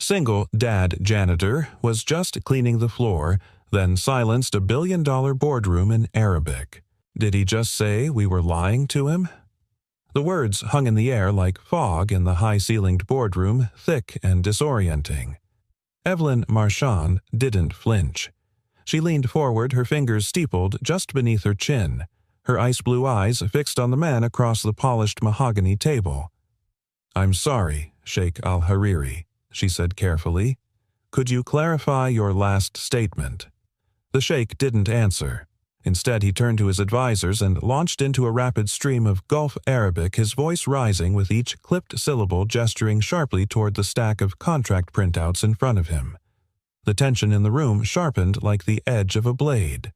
Single dad janitor was just cleaning the floor, then silenced a billion-dollar boardroom in Arabic. Did he just say we were lying to him? The words hung in the air like fog in the high-ceilinged boardroom, thick and disorienting. Evelyn Marchand didn't flinch. She leaned forward, her fingers steepled just beneath her chin, her ice-blue eyes fixed on the man across the polished mahogany table. "I'm sorry, Sheikh al-Hariri," she said carefully. "Could you clarify your last statement?" The sheikh didn't answer. Instead, he turned to his advisors and launched into a rapid stream of Gulf Arabic, his voice rising with each clipped syllable, gesturing sharply toward the stack of contract printouts in front of him. The tension in the room sharpened like the edge of a blade.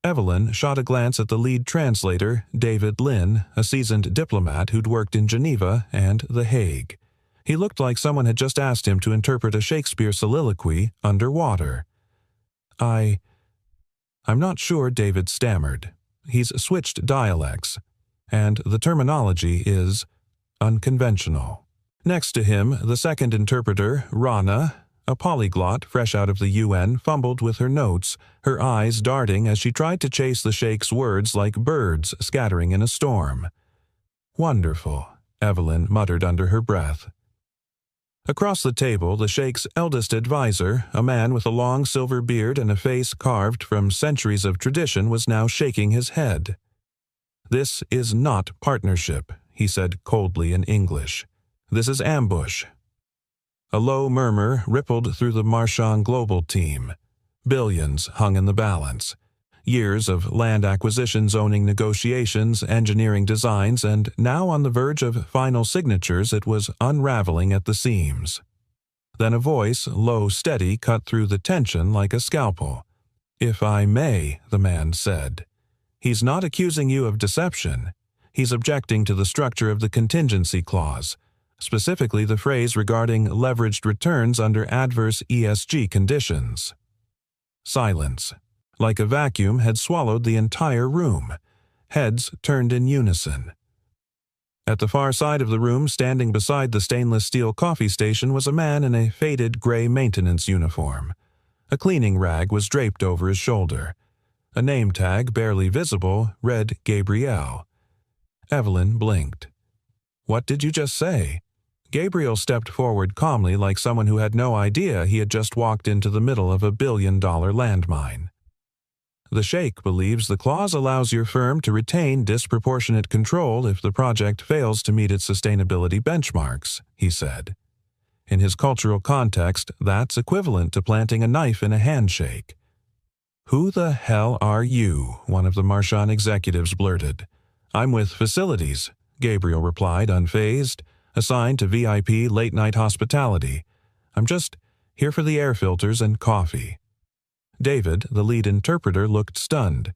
Evelyn shot a glance at the lead translator, David Lynn, a seasoned diplomat who'd worked in Geneva and The Hague. He looked like someone had just asked him to interpret a Shakespeare soliloquy underwater. I'm not sure," David stammered. "He's switched dialects, and the terminology is unconventional." Next to him, the second interpreter, Rana, a polyglot fresh out of the UN, fumbled with her notes, her eyes darting as she tried to chase the sheikh's words like birds scattering in a storm. "Wonderful," Evelyn muttered under her breath. Across the table, the sheikh's eldest advisor, a man with a long silver beard and a face carved from centuries of tradition, was now shaking his head. "This is not partnership," he said coldly in English. "This is ambush." A low murmur rippled through the Marchand Global team. Billions hung in the balance. Years of land acquisition, zoning negotiations, engineering designs, and now on the verge of final signatures, it was unraveling at the seams. Then a voice, low, steady, cut through the tension like a scalpel. "If I may," the man said. "He's not accusing you of deception. He's objecting to the structure of the contingency clause, specifically the phrase regarding leveraged returns under adverse ESG conditions." Silence. Like a vacuum had swallowed the entire room. Heads turned in unison. At the far side of the room, standing beside the stainless steel coffee station, was a man in a faded gray maintenance uniform. A cleaning rag was draped over his shoulder. A name tag, barely visible, read Gabriel. Evelyn blinked. "What did you just say?" Gabriel stepped forward calmly, like someone who had no idea he had just walked into the middle of a billion-dollar landmine. "The sheikh believes the clause allows your firm to retain disproportionate control if the project fails to meet its sustainability benchmarks," he said. In his cultural context, that's equivalent to planting a knife in a handshake. "Who the hell are you?" one of the Marchand executives blurted. "I'm with Facilities," Gabriel replied, unfazed, "assigned to VIP late-night hospitality. I'm just here for the air filters and coffee." David, the lead interpreter, looked stunned.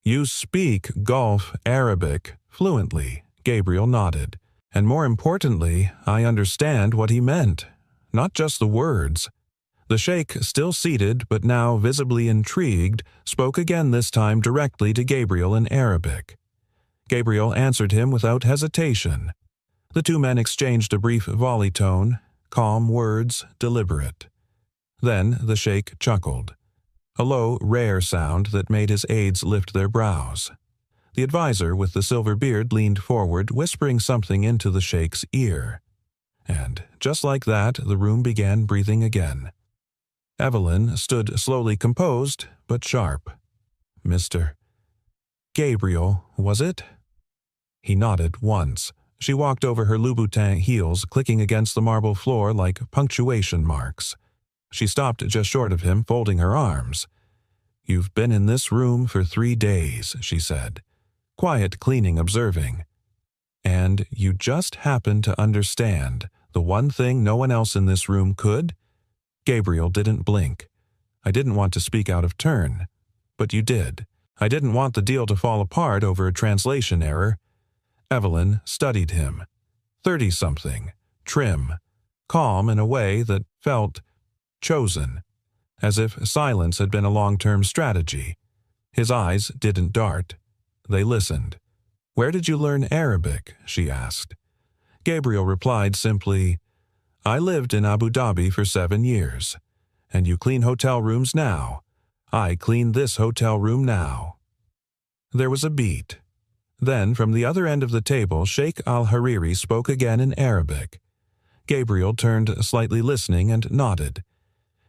"You speak Gulf Arabic fluently," Gabriel nodded. "And more importantly, I understand what he meant. Not just the words." The sheikh, still seated but now visibly intrigued, spoke again, this time directly to Gabriel in Arabic. Gabriel answered him without hesitation. The two men exchanged a brief volley tone, calm words, deliberate. Then the sheikh chuckled. A low, rare sound that made his aides lift their brows. The advisor with the silver beard leaned forward, whispering something into the sheikh's ear. And just like that, the room began breathing again. Evelyn stood slowly composed, but sharp. "Mr. Gabriel, was it?" He nodded once. She walked over her Louboutin heels, clicking against the marble floor like punctuation marks. She stopped just short of him, folding her arms. "You've been in this room for 3 days," she said. Quiet cleaning observing. "And you just happen to understand the one thing no one else in this room could?" Gabriel didn't blink. "I didn't want to speak out of turn. But you did. I didn't want the deal to fall apart over a translation error." Evelyn studied him. 30-something, trim, calm in a way that felt chosen, as if silence had been a long-term strategy. His eyes didn't dart. They listened. "Where did you learn Arabic?" she asked. Gabriel replied simply, I lived in Abu Dhabi for 7 years. And you clean hotel rooms now. I clean this hotel room now." There was a beat. Then, from the other end of the table, Sheikh al-Hariri spoke again in Arabic. Gabriel turned slightly listening and nodded.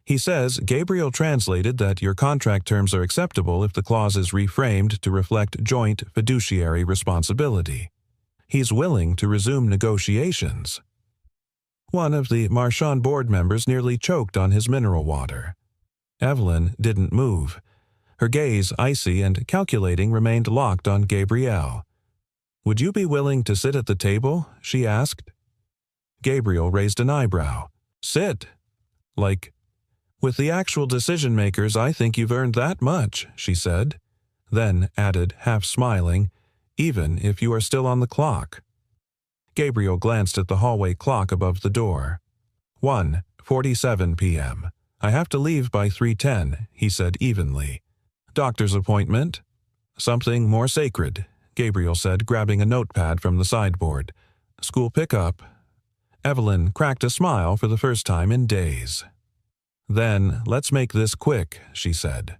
He says Gabriel translated that your contract terms are acceptable if the clause is reframed to reflect joint fiduciary responsibility. He's willing to resume negotiations. One of the Marchand board members nearly choked on his mineral water. Evelyn didn't move. Her gaze, icy and calculating, remained locked on Gabriel. "Would you be willing to sit at the table?" she asked. Gabriel raised an eyebrow. "Sit? Like, with the actual decision-makers, I think you've earned that much," she said. Then added, half smiling, "even if you are still on the clock." Gabriel glanced at the hallway clock above the door. 1:47 p.m. "I have to leave by 3:10, he said evenly. "Doctor's appointment?" "Something more sacred," Gabriel said, grabbing a notepad from the sideboard. "School pickup." Evelyn cracked a smile for the first time in days. "Then let's make this quick," she said.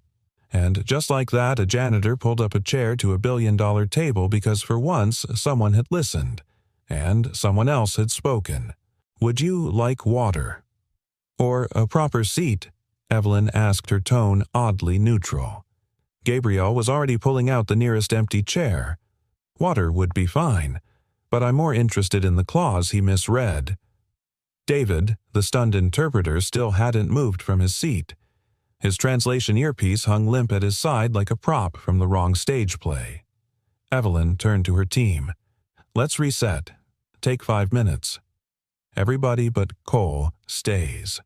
And just like that, a janitor pulled up a chair to a billion-dollar table because for once someone had listened, and someone else had spoken. "Would you like water?" "Or a proper seat?" Evelyn asked, her tone oddly neutral. Gabriel was already pulling out the nearest empty chair. "Water would be fine, but I'm more interested in the clause he misread." David, the stunned interpreter, still hadn't moved from his seat. His translation earpiece hung limp at his side like a prop from the wrong stage play. Evelyn turned to her team. "Let's reset. Take 5 minutes. Everybody but Cole stays."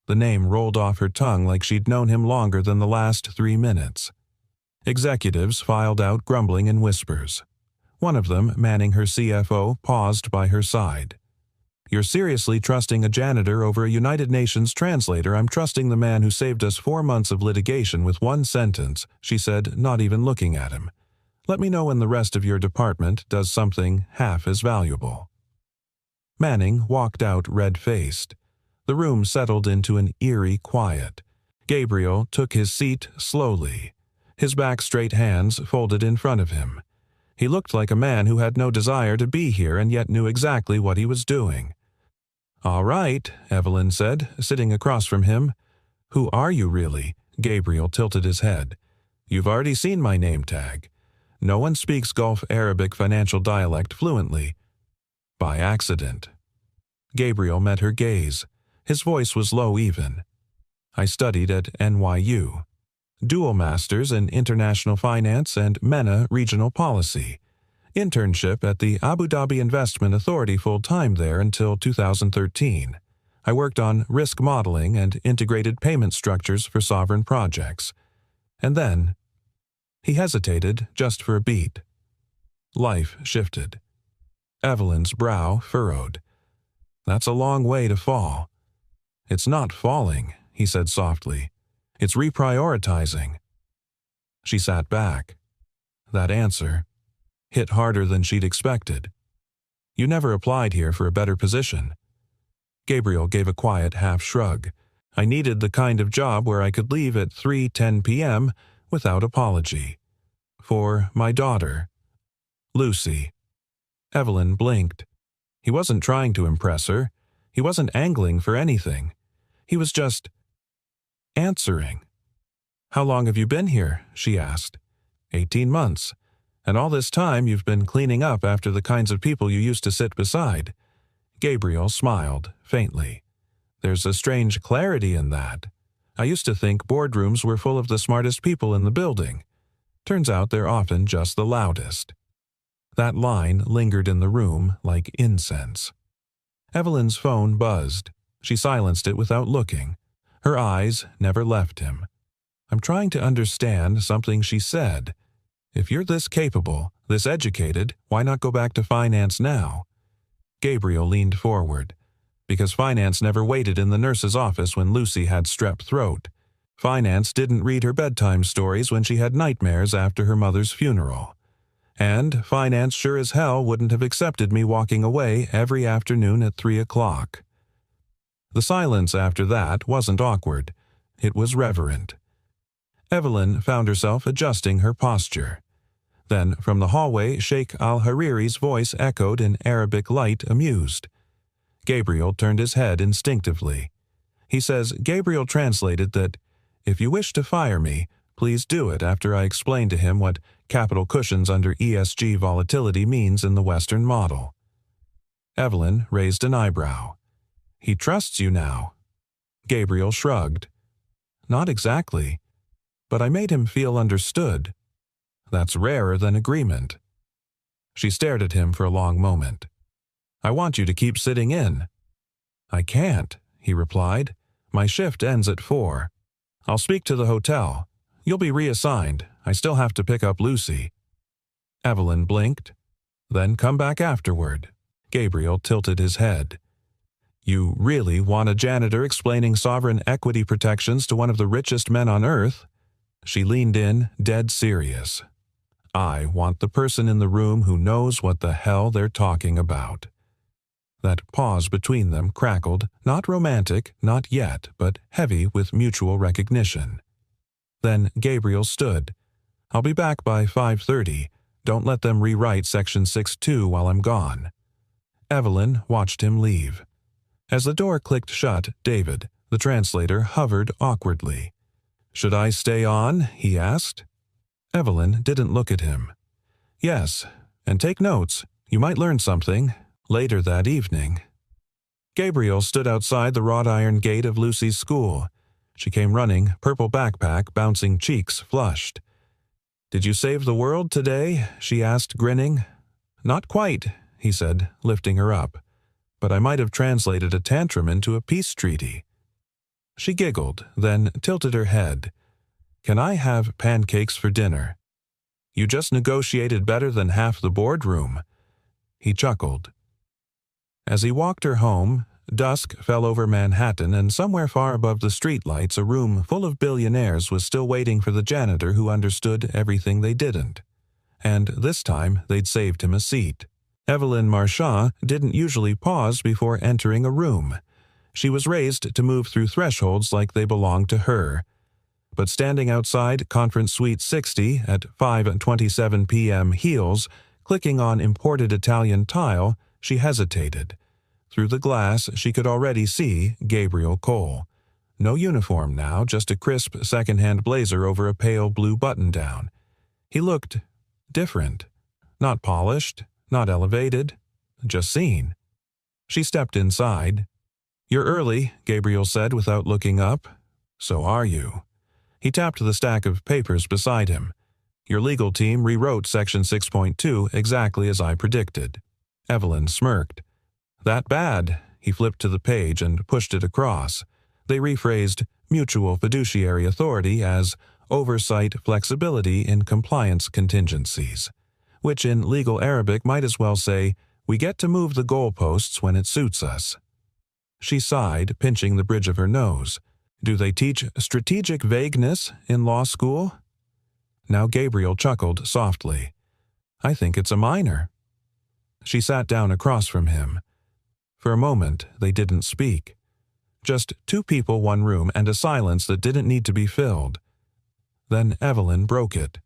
The name rolled off her tongue like she'd known him longer than the last 3 minutes. Executives filed out, grumbling in whispers. One of them, manning her CFO, paused by her side. "You're seriously trusting a janitor over a United Nations translator? I'm trusting the man who saved us 4 months of litigation with 1 sentence," she said, not even looking at him. "Let me know when the rest of your department does something half as valuable." Manning walked out red-faced. The room settled into an eerie quiet. Gabriel took his seat slowly, his back straight, hands folded in front of him. He looked like a man who had no desire to be here and yet knew exactly what he was doing. "All right," Evelyn said, sitting across from him. "Who are you really?" Gabriel tilted his head. "You've already seen my name tag. No one speaks Gulf Arabic financial dialect fluently. By accident." Gabriel met her gaze. His voice was low even. "I studied at NYU. Dual Masters in International Finance and MENA Regional Policy. Internship at the Abu Dhabi Investment Authority full-time there until 2013. I worked on risk modeling and integrated payment structures for sovereign projects. And then..." He hesitated just for a beat. Life shifted. Evelyn's brow furrowed. "That's a long way to fall." "It's not falling," he said softly. "It's reprioritizing." She sat back. That answer hit harder than she'd expected. "You never applied here for a better position." Gabriel gave a quiet half shrug. "I needed the kind of job where I could leave at 3:10 p.m. without apology. For my daughter, Lucy." Evelyn blinked. He wasn't trying to impress her. He wasn't angling for anything. He was just answering. "How long have you been here?" she asked. 18 months. And all this time you've been cleaning up after the kinds of people you used to sit beside." Gabriel smiled, faintly. "There's a strange clarity in that. I used to think boardrooms were full of the smartest people in the building. Turns out they're often just the loudest." That line lingered in the room like incense. Evelyn's phone buzzed. She silenced it without looking. Her eyes never left him. "I'm trying to understand something she said. If you're this capable, this educated, why not go back to finance now?" Gabriel leaned forward. "Because finance never waited in the nurse's office when Lucy had strep throat. Finance didn't read her bedtime stories when she had nightmares after her mother's funeral. And finance sure as hell wouldn't have accepted me walking away every afternoon at 3 o'clock. The silence after that wasn't awkward. It was reverent. Evelyn found herself adjusting her posture. Then, from the hallway, Sheikh al-Hariri's voice echoed in Arabic light, amused. Gabriel turned his head instinctively. He says Gabriel translated that, "If you wish to fire me, please do it after I explain to him what capital cushions under ESG volatility means in the Western model." Evelyn raised an eyebrow. "He trusts you now." Gabriel shrugged. "Not exactly, but I made him feel understood. That's rarer than agreement." She stared at him for a long moment. "I want you to keep sitting in." "I can't," he replied. "My shift ends at 4. I'll speak to the hotel. You'll be reassigned. I still have to pick up Lucy." Evelyn blinked. "Then come back afterward." Gabriel tilted his head. "You really want a janitor explaining sovereign equity protections to one of the richest men on earth?" She leaned in, dead serious. "I want the person in the room who knows what the hell they're talking about." That pause between them crackled, not romantic, not yet, but heavy with mutual recognition. Then Gabriel stood. "I'll be back by 5:30. Don't let them rewrite Section 6.2 while I'm gone." Evelyn watched him leave. As the door clicked shut, David, the translator, hovered awkwardly. "Should I stay on?" he asked. Evelyn didn't look at him. "Yes, and take notes. You might learn something." Later that evening, Gabriel stood outside the wrought iron gate of Lucy's school. She came running, purple backpack, bouncing cheeks flushed. "Did you save the world today?" she asked, grinning. "Not quite," he said, lifting her up. "But I might have translated a tantrum into a peace treaty." She giggled, then tilted her head. "Can I have pancakes for dinner?" "You just negotiated better than half the boardroom." He chuckled. As he walked her home, dusk fell over Manhattan, and somewhere far above the streetlights a room full of billionaires was still waiting for the janitor who understood everything they didn't. And this time they'd saved him a seat. Evelyn Marchand didn't usually pause before entering a room. She was raised to move through thresholds like they belonged to her. But standing outside Conference Suite 60 at 5:27 p.m. heels, clicking on imported Italian tile, she hesitated. Through the glass, she could already see Gabriel Cole. No uniform now, just a crisp second-hand blazer over a pale blue button-down. He looked different. Not polished, not elevated, just seen. She stepped inside. "You're early," Gabriel said without looking up. "So are you." He tapped the stack of papers beside him. "Your legal team rewrote Section 6.2 exactly as I predicted." Evelyn smirked. "That bad?" He flipped to the page and pushed it across. They rephrased mutual fiduciary authority as oversight flexibility in compliance contingencies, which in legal Arabic might as well say, "We get to move the goalposts when it suits us." She sighed, pinching the bridge of her nose. "Do they teach strategic vagueness in law school?" Now Gabriel chuckled softly. "I think it's a minor." She sat down across from him. For a moment, they didn't speak. Just two people, one room, and a silence that didn't need to be filled. Then Evelyn broke it.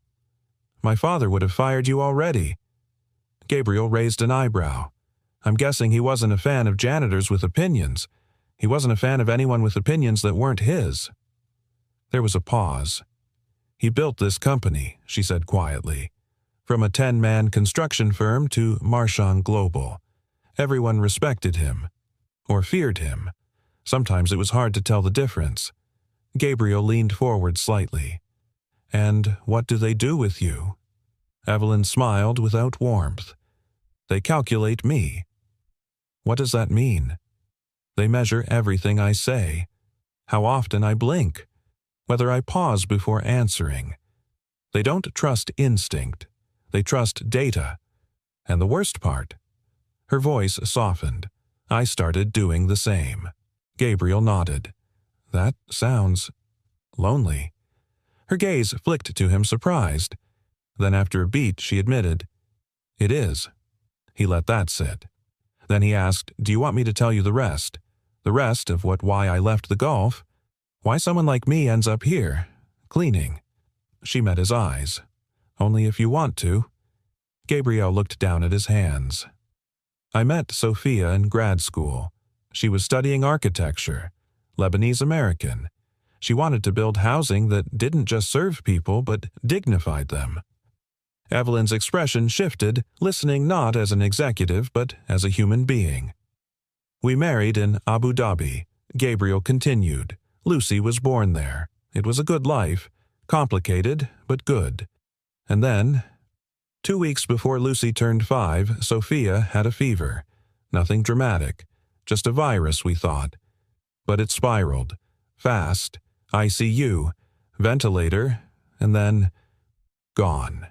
"My father would have fired you already." Gabriel raised an eyebrow. "I'm guessing he wasn't a fan of janitors with opinions. He wasn't a fan of anyone with opinions that weren't his." There was a pause. "He built this company," she said quietly. "From a 10-man construction firm to Marchand Global. Everyone respected him. Or feared him. Sometimes it was hard to tell the difference." Gabriel leaned forward slightly. "And what do they do with you?" Evelyn smiled without warmth. "They calculate me." "What does that mean?" "They measure everything I say. How often I blink. Whether I pause before answering. They don't trust instinct. They trust data. And the worst part." Her voice softened. "I started doing the same." Gabriel nodded. "That sounds lonely." Her gaze flicked to him, surprised. Then after a beat, she admitted, "It is." He let that sit. Then he asked, "Do you want me to tell you the rest?" The rest of why I left the golf, why someone like me ends up here, cleaning. She met his eyes. Only if you want to. Gabriel looked down at his hands. I met Sophia in grad school. She was studying architecture, Lebanese American. She wanted to build housing that didn't just serve people but dignified them. Evelyn's expression shifted, listening not as an executive but as a human being. We married in Abu Dhabi. Gabriel continued. Lucy was born there. It was a good life, complicated but good. And then, 2 weeks before Lucy turned 5, Sophia had a fever. Nothing dramatic, just a virus, we thought. But it spiraled. Fast, ICU, ventilator, and then gone.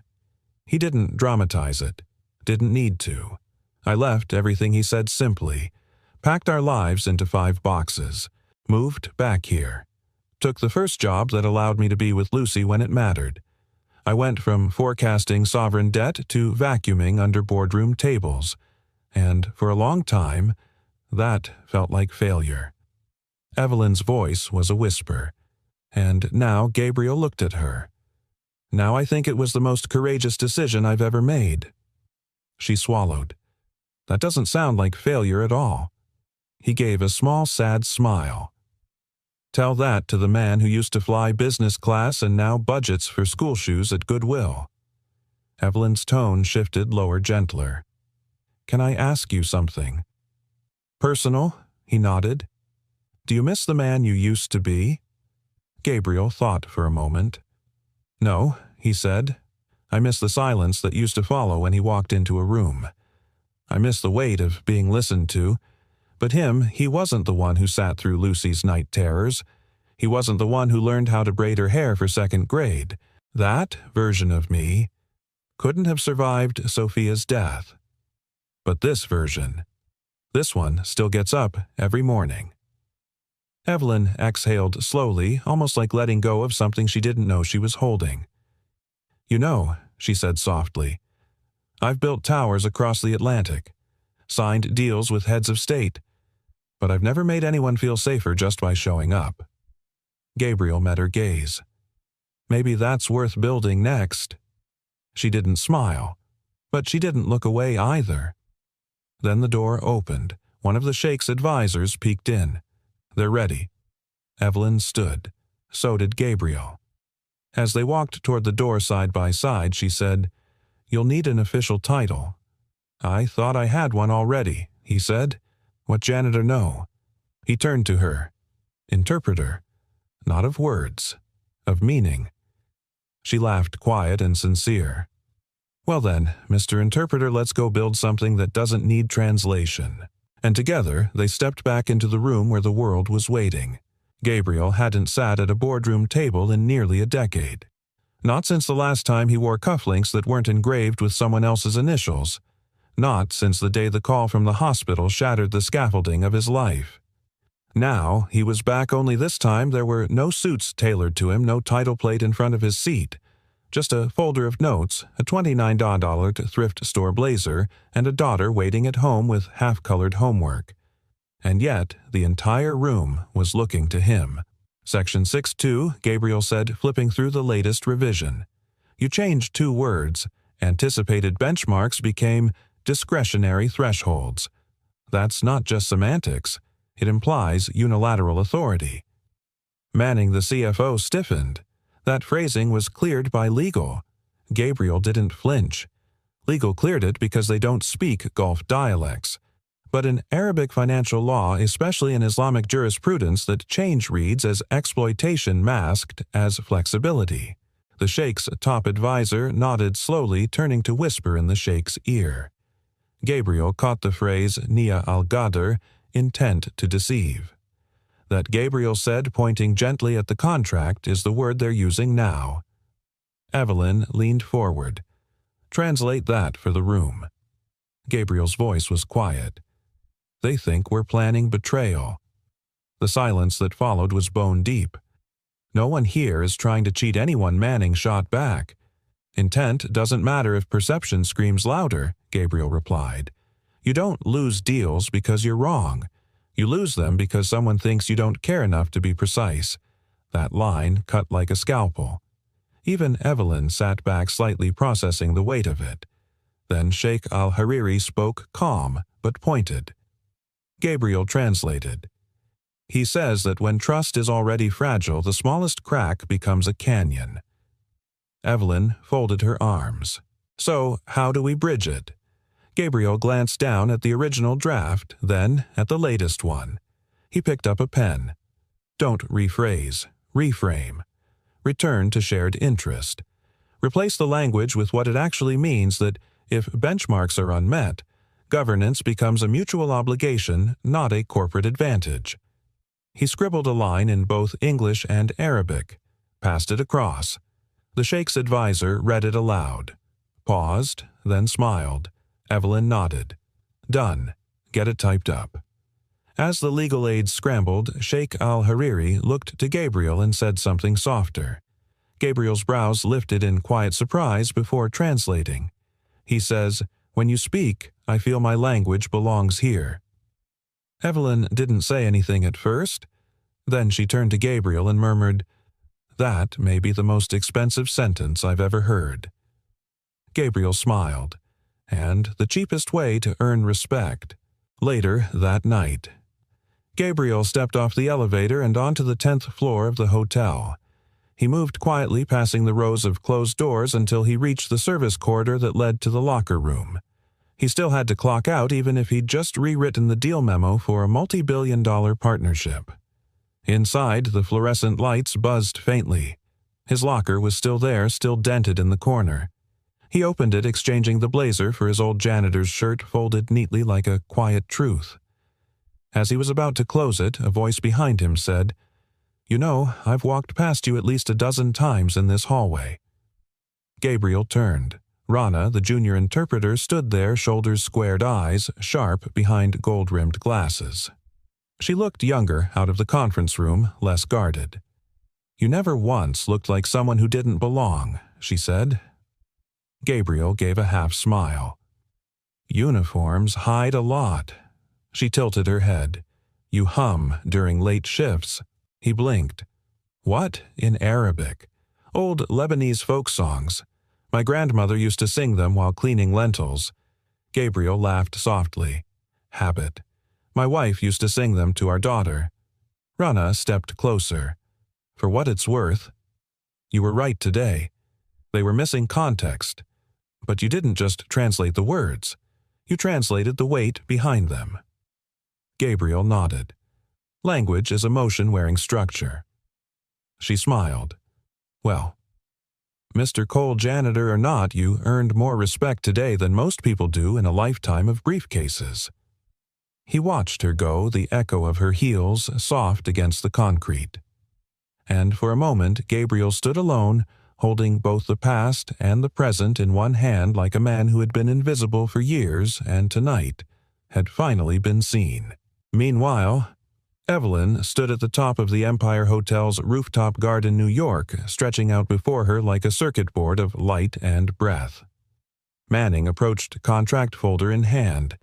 He didn't dramatize it. Didn't need to. I left everything he said simply. Packed our lives into 5 boxes. Moved back here. Took the first job that allowed me to be with Lucy when it mattered. I went from forecasting sovereign debt to vacuuming under boardroom tables. And for a long time, that felt like failure. Evelyn's voice was a whisper. And now Gabriel looked at her. Now I think it was the most courageous decision I've ever made. She swallowed. That doesn't sound like failure at all. He gave a small, sad smile. Tell that to the man who used to fly business class and now budgets for school shoes at Goodwill. Evelyn's tone shifted lower, gentler. Can I ask you something? Personal? He nodded. Do you miss the man you used to be? Gabriel thought for a moment. No, he said. I miss the silence that used to follow when he walked into a room. I miss the weight of being listened to. But he wasn't the one who sat through Lucy's night terrors. He wasn't the one who learned how to braid her hair for 2nd grade. That version of me couldn't have survived Sophia's death. But this version, this one still gets up every morning. Evelyn exhaled slowly, almost like letting go of something she didn't know she was holding. You know, she said softly, I've built towers across the Atlantic, signed deals with heads of state, but I've never made anyone feel safer just by showing up. Gabriel met her gaze. Maybe that's worth building next. She didn't smile, but she didn't look away either. Then the door opened. One of the Sheikh's advisors peeked in. They're ready. Evelyn stood. So did Gabriel. As they walked toward the door side by side, she said, You'll need an official title. I thought I had one already, he said. What janitor know? He turned to her. Interpreter. Not of words. Of meaning. She laughed, quiet and sincere. Well then, Mr. Interpreter, let's go build something that doesn't need translation. And together, they stepped back into the room where the world was waiting. Gabriel hadn't sat at a boardroom table in nearly a decade. Not since the last time he wore cufflinks that weren't engraved with someone else's initials. Not since the day the call from the hospital shattered the scaffolding of his life. Now, he was back, only this time there were no suits tailored to him, no title plate in front of his seat. Just a folder of notes, a $29 thrift store blazer, and a daughter waiting at home with half-colored homework. And yet, the entire room was looking to him. Section 6.2, Gabriel said, flipping through the latest revision. You changed 2 words. Anticipated benchmarks became discretionary thresholds. That's not just semantics. It implies unilateral authority. Manning, the CFO, stiffened. That phrasing was cleared by legal. Gabriel didn't flinch. Legal cleared it because they don't speak Gulf dialects. But in Arabic financial law, especially in Islamic jurisprudence, that change reads as exploitation masked as flexibility. The Sheikh's top advisor nodded slowly, turning to whisper in the Sheikh's ear. Gabriel caught the phrase Nia al-Ghadr, intent to deceive. That Gabriel said, pointing gently at the contract, is the word they're using now. Evelyn leaned forward. Translate that for the room. Gabriel's voice was quiet. They think we're planning betrayal. The silence that followed was bone deep. No one here is trying to cheat anyone, Manning shot back. Intent doesn't matter if perception screams louder, Gabriel replied. You don't lose deals because you're wrong. You lose them because someone thinks you don't care enough to be precise. That line cut like a scalpel. Even Evelyn sat back slightly, processing the weight of it. Then Sheikh al-Hariri spoke calm but pointed. Gabriel translated. He says that when trust is already fragile, the smallest crack becomes a canyon. Evelyn folded her arms. So, how do we bridge it? Gabriel glanced down at the original draft, then at the latest one. He picked up a pen. Don't rephrase, reframe. Return to shared interest. Replace the language with what it actually means, that if benchmarks are unmet, governance becomes a mutual obligation, not a corporate advantage. He scribbled a line in both English and Arabic, passed it across. The Sheikh's advisor read it aloud, paused, then smiled. Evelyn nodded. Done. Get it typed up. As the legal aid scrambled, Sheikh al-Hariri looked to Gabriel and said something softer. Gabriel's brows lifted in quiet surprise before translating. He says, "When you speak, I feel my language belongs here." Evelyn didn't say anything at first. Then she turned to Gabriel and murmured, "That may be the most expensive sentence I've ever heard." Gabriel smiled. And the cheapest way to earn respect. Later that night, Gabriel stepped off the elevator and onto the 10th floor of the hotel. He moved quietly, passing the rows of closed doors until he reached the service corridor that led to the locker room. He still had to clock out, even if he'd just rewritten the deal memo for a multi-billion-dollar partnership. Inside, the fluorescent lights buzzed faintly. His locker was still there, still dented in the corner. He opened it, exchanging the blazer for his old janitor's shirt folded neatly like a quiet truth. As he was about to close it, a voice behind him said, "You know, I've walked past you at least a dozen times in this hallway." Gabriel turned. Rana, the junior interpreter, stood there, shoulders squared, eyes sharp behind gold-rimmed glasses. She looked younger out of the conference room, less guarded. "You never once looked like someone who didn't belong," she said. Gabriel gave a half-smile. "Uniforms hide a lot." She tilted her head. "You hum during late shifts." He blinked. "What?" In Arabic. "Old Lebanese folk songs. My grandmother used to sing them while cleaning lentils." Gabriel laughed softly. "Habit. My wife used to sing them to our daughter." Rana stepped closer. "For what it's worth, you were right today. They were missing context. But you didn't just translate the words. You translated the weight behind them." Gabriel nodded. "Language is emotion wearing structure." She smiled. "Well, Mr. Cole janitor or not, you earned more respect today than most people do in a lifetime of briefcases." He watched her go, the echo of her heels soft against the concrete. And for a moment, Gabriel stood alone, holding both the past and the present in one hand like a man who had been invisible for years and tonight had finally been seen. Meanwhile, Evelyn stood at the top of the Empire Hotel's rooftop garden, New York, stretching out before her like a circuit board of light and breath. Manning approached, contract folder in hand.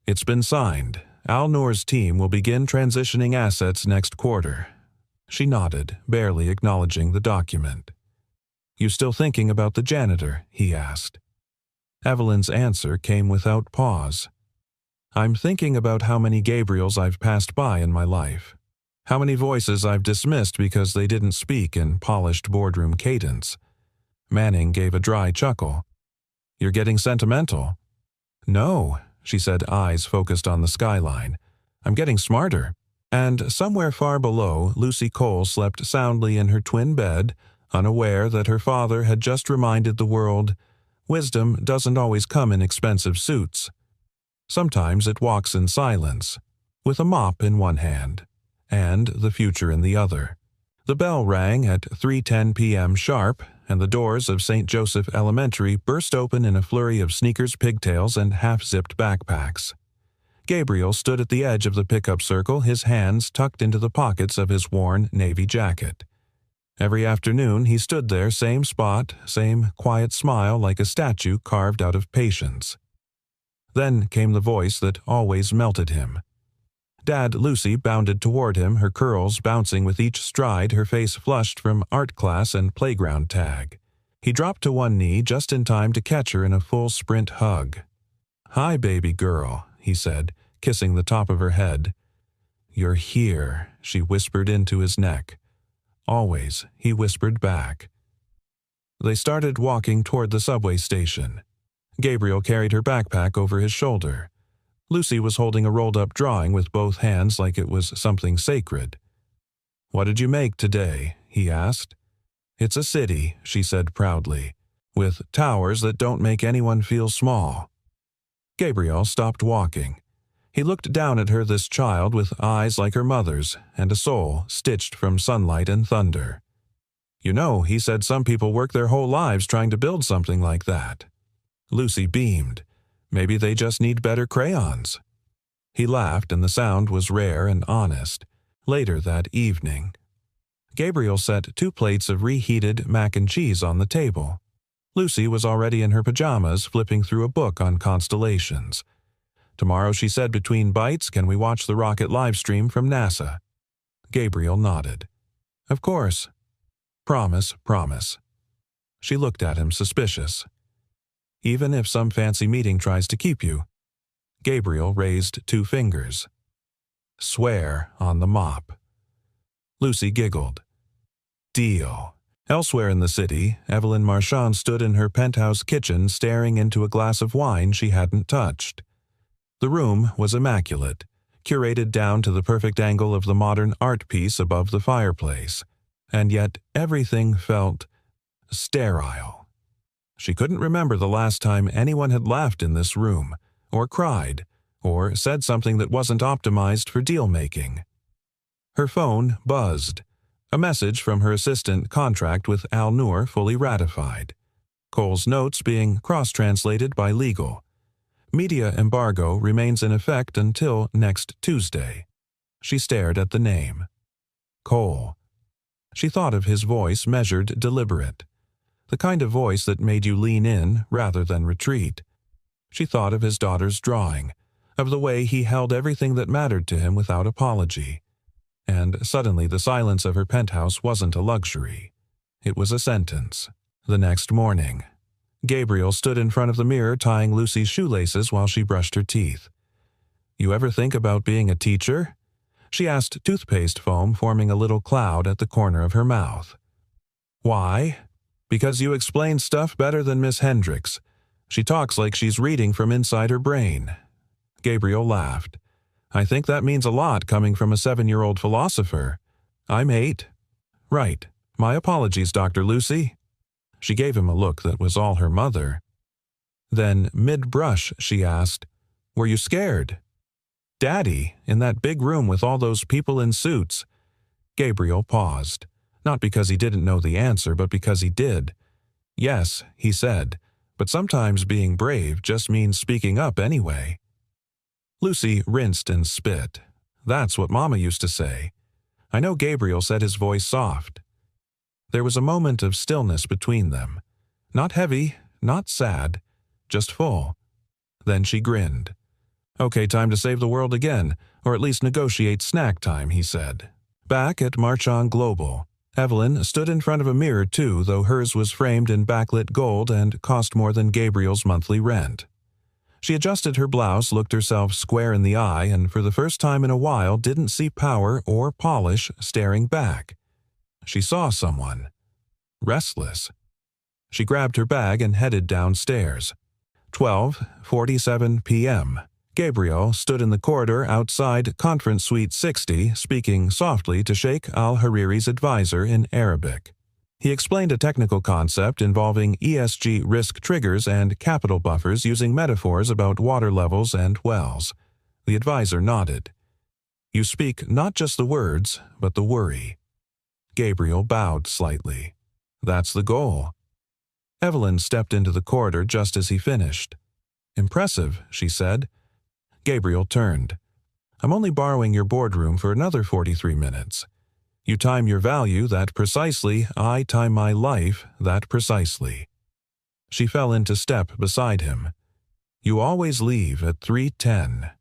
"It's been signed. Al Noor's team will begin transitioning assets next quarter." She nodded, barely acknowledging the document. "You still thinking about the janitor?" he asked. Evelyn's answer came without pause. "I'm thinking about how many Gabriels I've passed by in my life. How many voices I've dismissed because they didn't speak in polished boardroom cadence." Manning gave a dry chuckle. "You're getting sentimental." "No," she said, eyes focused on the skyline. "I'm getting smarter." And somewhere far below, Lucy Cole slept soundly in her twin bed, unaware that her father had just reminded the world, wisdom doesn't always come in expensive suits. Sometimes it walks in silence, with a mop in one hand, and the future in the other. The bell rang at 3:10 p.m. sharp, and the doors of St. Joseph Elementary burst open in a flurry of sneakers, pigtails, and half-zipped backpacks. Gabriel stood at the edge of the pickup circle, his hands tucked into the pockets of his worn navy jacket. Every afternoon he stood there, same spot, same quiet smile like a statue carved out of patience. Then came the voice that always melted him. Dad Lucy bounded toward him, her curls bouncing with each stride, her face flushed from art class and playground tag. He dropped to one knee just in time to catch her in a full sprint hug. "Hi, baby girl," he said, kissing the top of her head. "You're here," she whispered into his neck. "Always," he whispered back. They started walking toward the subway station. Gabriel carried her backpack over his shoulder. Lucy was holding a rolled-up drawing with both hands like it was something sacred. "What did you make today?" he asked. "It's a city," she said proudly, "with towers that don't make anyone feel small." Gabriel stopped walking. He looked down at her, this child with eyes like her mother's and a soul stitched from sunlight and thunder. "You know," he said, "some people work their whole lives trying to build something like that." Lucy beamed. "Maybe they just need better crayons." He laughed, and the sound was rare and honest. Later that evening, Gabriel set 2 plates of reheated mac and cheese on the table. Lucy was already in her pajamas, flipping through a book on constellations. "Tomorrow," she said between bites, "can we watch the rocket live stream from NASA?" Gabriel nodded. "Of course." "Promise, promise." She looked at him, suspicious. "Even if some fancy meeting tries to keep you?" Gabriel raised 2 fingers. "Swear on the mop." Lucy giggled. "Deal." Elsewhere in the city, Evelyn Marchand stood in her penthouse kitchen staring into a glass of wine she hadn't touched. The room was immaculate, curated down to the perfect angle of the modern art piece above the fireplace, and yet everything felt sterile. She couldn't remember the last time anyone had laughed in this room, or cried, or said something that wasn't optimized for deal-making. Her phone buzzed. A message from her assistant, contract with Al Noor fully ratified. Cole's notes being cross-translated by legal. Media embargo remains in effect until next Tuesday. She stared at the name. Cole. She thought of his voice, measured, deliberate. The kind of voice that made you lean in rather than retreat. She thought of his daughter's drawing, of the way he held everything that mattered to him without apology. And suddenly the silence of her penthouse wasn't a luxury. It was a sentence. The next morning, Gabriel stood in front of the mirror tying Lucy's shoelaces while she brushed her teeth. "You ever think about being a teacher?" She asked, toothpaste foam forming a little cloud at the corner of her mouth. "Why?" "Because you explain stuff better than Miss Hendricks. She talks like she's reading from inside her brain." Gabriel laughed. "I think that means a lot coming from a 7-year-old philosopher. I'm 8. "Right. My apologies, Dr. Lucy." She gave him a look that was all her mother. Then, mid-brush, she asked, "Were you scared?" "Daddy, in that big room with all those people in suits." Gabriel paused, not because he didn't know the answer, but because he did. "Yes," he said, "but sometimes being brave just means speaking up anyway." Lucy rinsed and spit. "That's what Mama used to say." I know Gabriel said, his voice soft. There was a moment of stillness between them. Not heavy, not sad, just full. Then she grinned. "Okay, time to save the world again, or at least negotiate snack time," he said. Back at Marchand Global, Evelyn stood in front of a mirror too, though hers was framed in backlit gold and cost more than Gabriel's monthly rent. She adjusted her blouse, looked herself square in the eye, and for the first time in a while didn't see power or polish staring back. She saw someone. Restless. She grabbed her bag and headed downstairs. 12:47 p.m. Gabriel stood in the corridor outside Conference Suite 60, speaking softly to Sheikh al-Hariri's advisor in Arabic. He explained a technical concept involving ESG risk triggers and capital buffers using metaphors about water levels and wells. The advisor nodded. "You speak not just the words, but the worry." Gabriel bowed slightly. "That's the goal." Evelyn stepped into the corridor just as he finished. "Impressive," she said. Gabriel turned. "I'm only borrowing your boardroom for another 43 minutes. You time your value that precisely, I time my life that precisely." She fell into step beside him. "You always leave at 3:10.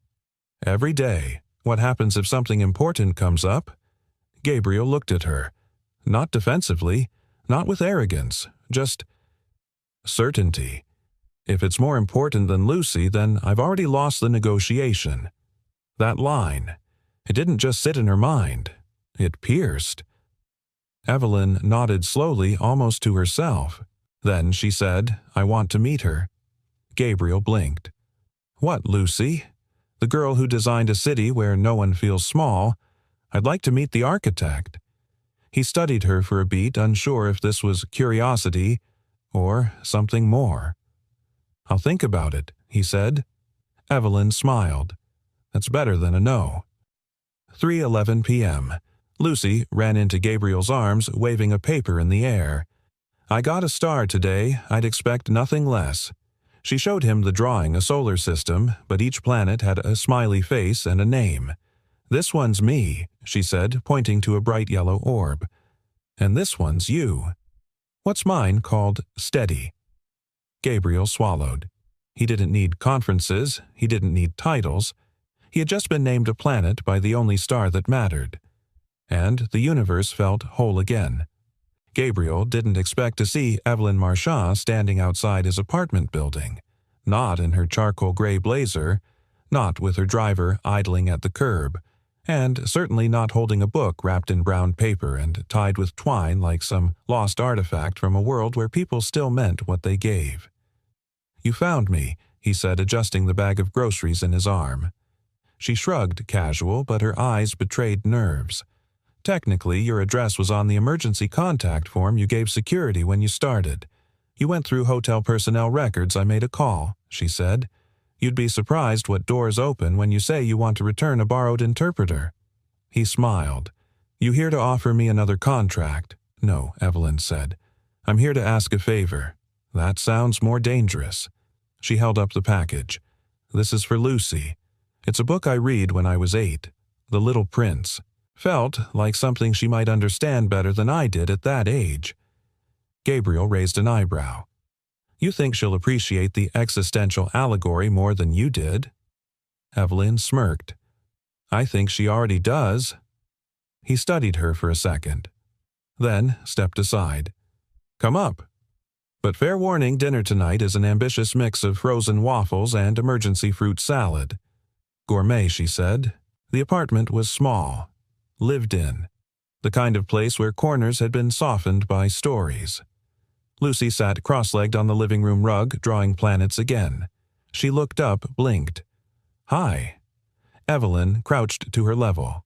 Every day, What happens if something important comes up? Gabriel looked at her. Not defensively, not with arrogance, just certainty. If it's more important than Lucy, then I've already lost the negotiation. That line, it didn't just sit in her mind. It pierced. Evelyn nodded slowly, almost to herself. Then she said, I want to meet her. Gabriel blinked. What, Lucy? The girl who designed a city where no one feels small. I'd like to meet the architect. He studied her for a beat, unsure if this was curiosity or something more. I'll think about it, he said. Evelyn smiled. That's better than a no. 3:11 p.m. Lucy ran into Gabriel's arms, waving a paper in the air. I got a star today. I'd expect nothing less. She showed him the drawing, a solar system, but each planet had a smiley face and a name. This one's me, she said, pointing to a bright yellow orb. And this one's you. What's mine called Steady? Gabriel swallowed. He didn't need conferences. He didn't need titles. He had just been named a planet by the only star that mattered. And the universe felt whole again. Gabriel didn't expect to see Evelyn Marchand standing outside his apartment building, not in her charcoal gray blazer, not with her driver idling at the curb, and certainly not holding a book wrapped in brown paper and tied with twine like some lost artifact from a world where people still meant what they gave. You found me, he said, adjusting the bag of groceries in his arm. She shrugged, casual, but her eyes betrayed nerves. Technically, your address was on the emergency contact form you gave security when you started. You went through hotel personnel records. I made a call, she said. You'd be surprised what doors open when you say you want to return a borrowed interpreter. He smiled. You here to offer me another contract? No, Evelyn said. I'm here to ask a favor. That sounds more dangerous. She held up the package. This is for Lucy. It's a book I read when I was 8. The Little Prince. Felt like something she might understand better than I did at that age. Gabriel raised an eyebrow. You think she'll appreciate the existential allegory more than you did? Evelyn smirked. I think she already does. He studied her for a second, then stepped aside. Come up. But fair warning, dinner tonight is an ambitious mix of frozen waffles and emergency fruit salad. Gourmet, she said. The apartment was small. Lived in. The kind of place where corners had been softened by stories. Lucy sat cross-legged on the living room rug, drawing planets again. She looked up, blinked. Hi. Evelyn crouched to her level.